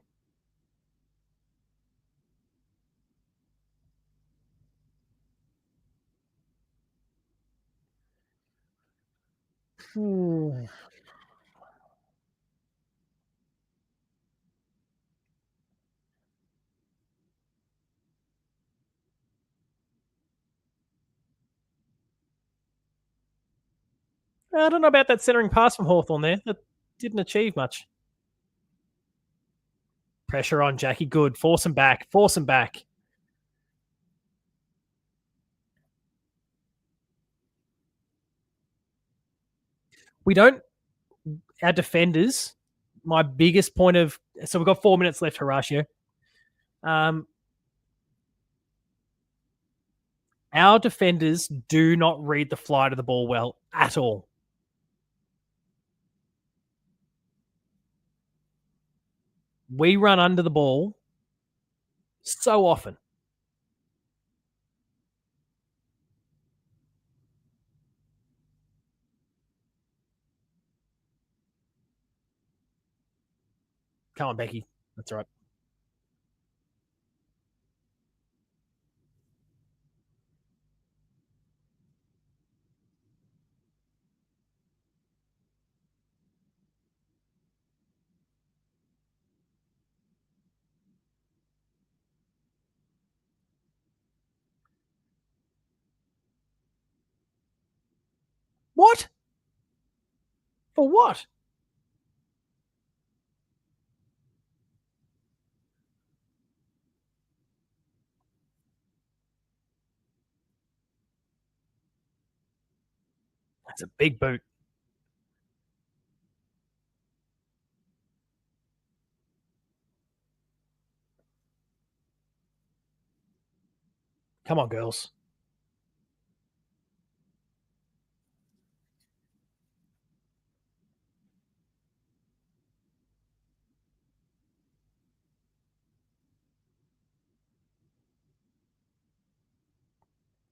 I don't know about that centering pass from Hawthorn there. That didn't achieve much. Pressure on Jackie. Good. Force him back. We don't, our defenders, my biggest point of, so we've got 4 minutes left, Horatio. Our defenders do not read the flight of the ball well at all. We run under the ball so often. Come on, Becky. That's all right. What? For what? It's a big boot. Come on, girls.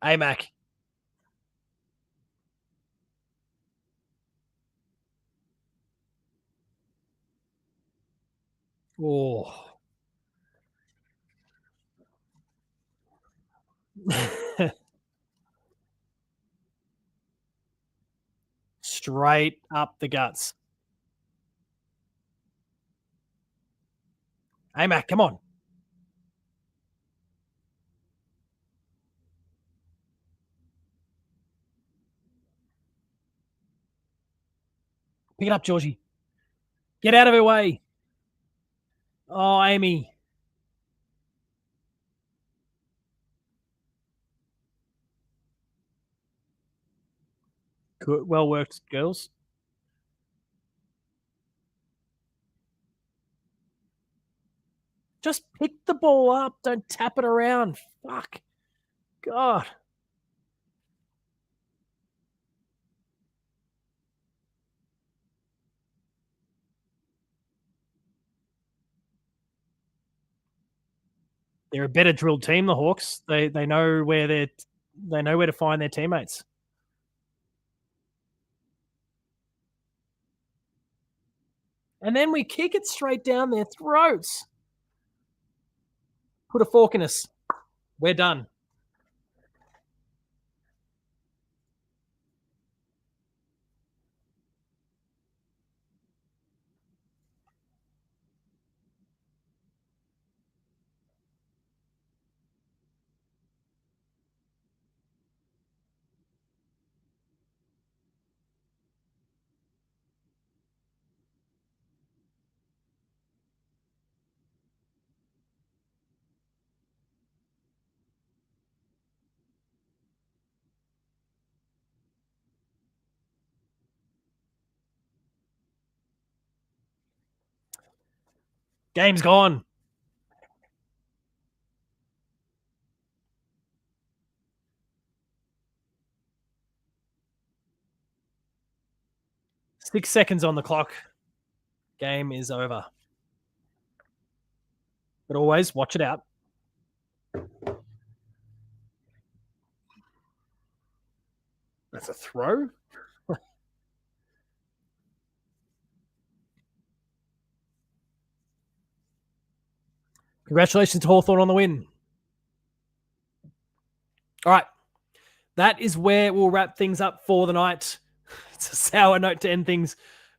AMAC. Oh. Straight up the guts. AMAC, come on. Pick it up, Georgie. Get out of her way. Oh, Amy. Good. Well worked, girls. Just pick the ball up. Don't tap it around. Fuck. God. They're a better drilled team, the Hawks. They know where they know where to find their teammates. And then we kick it straight down their throats. Put a fork in us. We're done. Game's gone. Six seconds on the clock. Game is over. But always watch it out. That's a throw. Congratulations to Hawthorn on the win. All right. That is where we'll wrap things up for the night. It's a sour note to end things,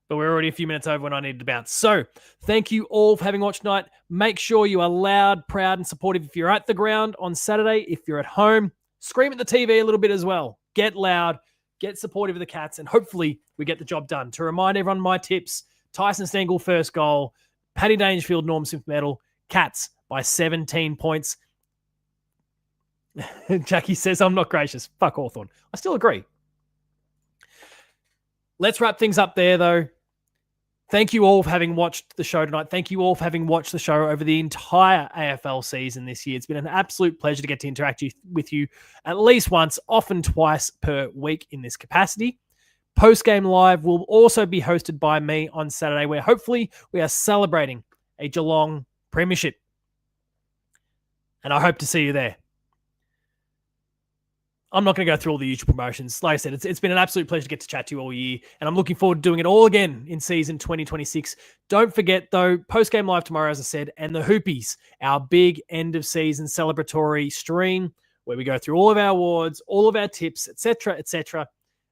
but we're already a few minutes over when I needed to bounce. So thank you all for having watched tonight. Make sure you are loud, proud, and supportive if you're at the ground on Saturday. If you're at home, scream at the TV a little bit as well. Get loud, get supportive of the Cats, and hopefully we get the job done. To remind everyone, my tips: Tyson Stengel first goal, Paddy Dangerfield, Norm Smith medal, Cats by 17 points. Jackie says, I'm not gracious. Fuck Hawthorn. I still agree. Let's wrap things up there, though. Thank you all for having watched the show tonight. Thank you all for having watched the show over the entire AFL season this year. It's been an absolute pleasure to get to interact with you at least once, often twice per week in this capacity. Post-game live will also be hosted by me on Saturday, where hopefully we are celebrating a Geelong premiership. And I hope to see you there. I'm not going to go through all the usual promotions. Like I said, it's been an absolute pleasure to get to chat to you all year, and I'm looking forward to doing it all again in season 2026. Don't forget, though, post-game live tomorrow, as I said, and the Hoopies, our big end-of-season celebratory stream where we go through all of our awards, all of our tips, etc., etc.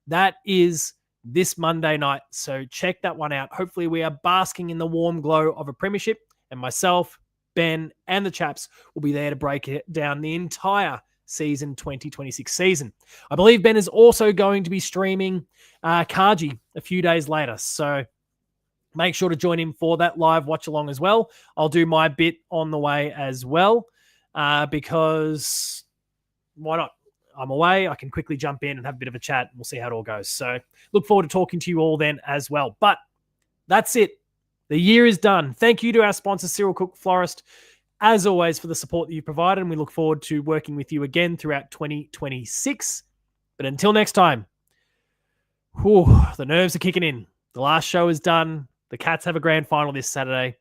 That is this Monday night, so check that one out. Hopefully we are basking in the warm glow of a premiership, and myself, Ben, and the chaps will be there to break it down the entire season 2026 season. I believe Ben is also going to be streaming Kaji a few days later, so make sure to join him for that live watch along as well. I'll do my bit on the way as well because why not? I'm away, I can quickly jump in and have a bit of a chat, and we'll see how it all goes. So look forward to talking to you all then as well. But that's it. The year is done. Thank you to our sponsor, Cyril Cook Florist, as always, for the support that you provided, and we look forward to working with you again throughout 2026. But until next time, the nerves are kicking in. The last show is done. The Cats have a grand final this Saturday.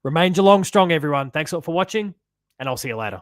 Remain Geelong strong, everyone. Thanks a lot for watching, and I'll see you later.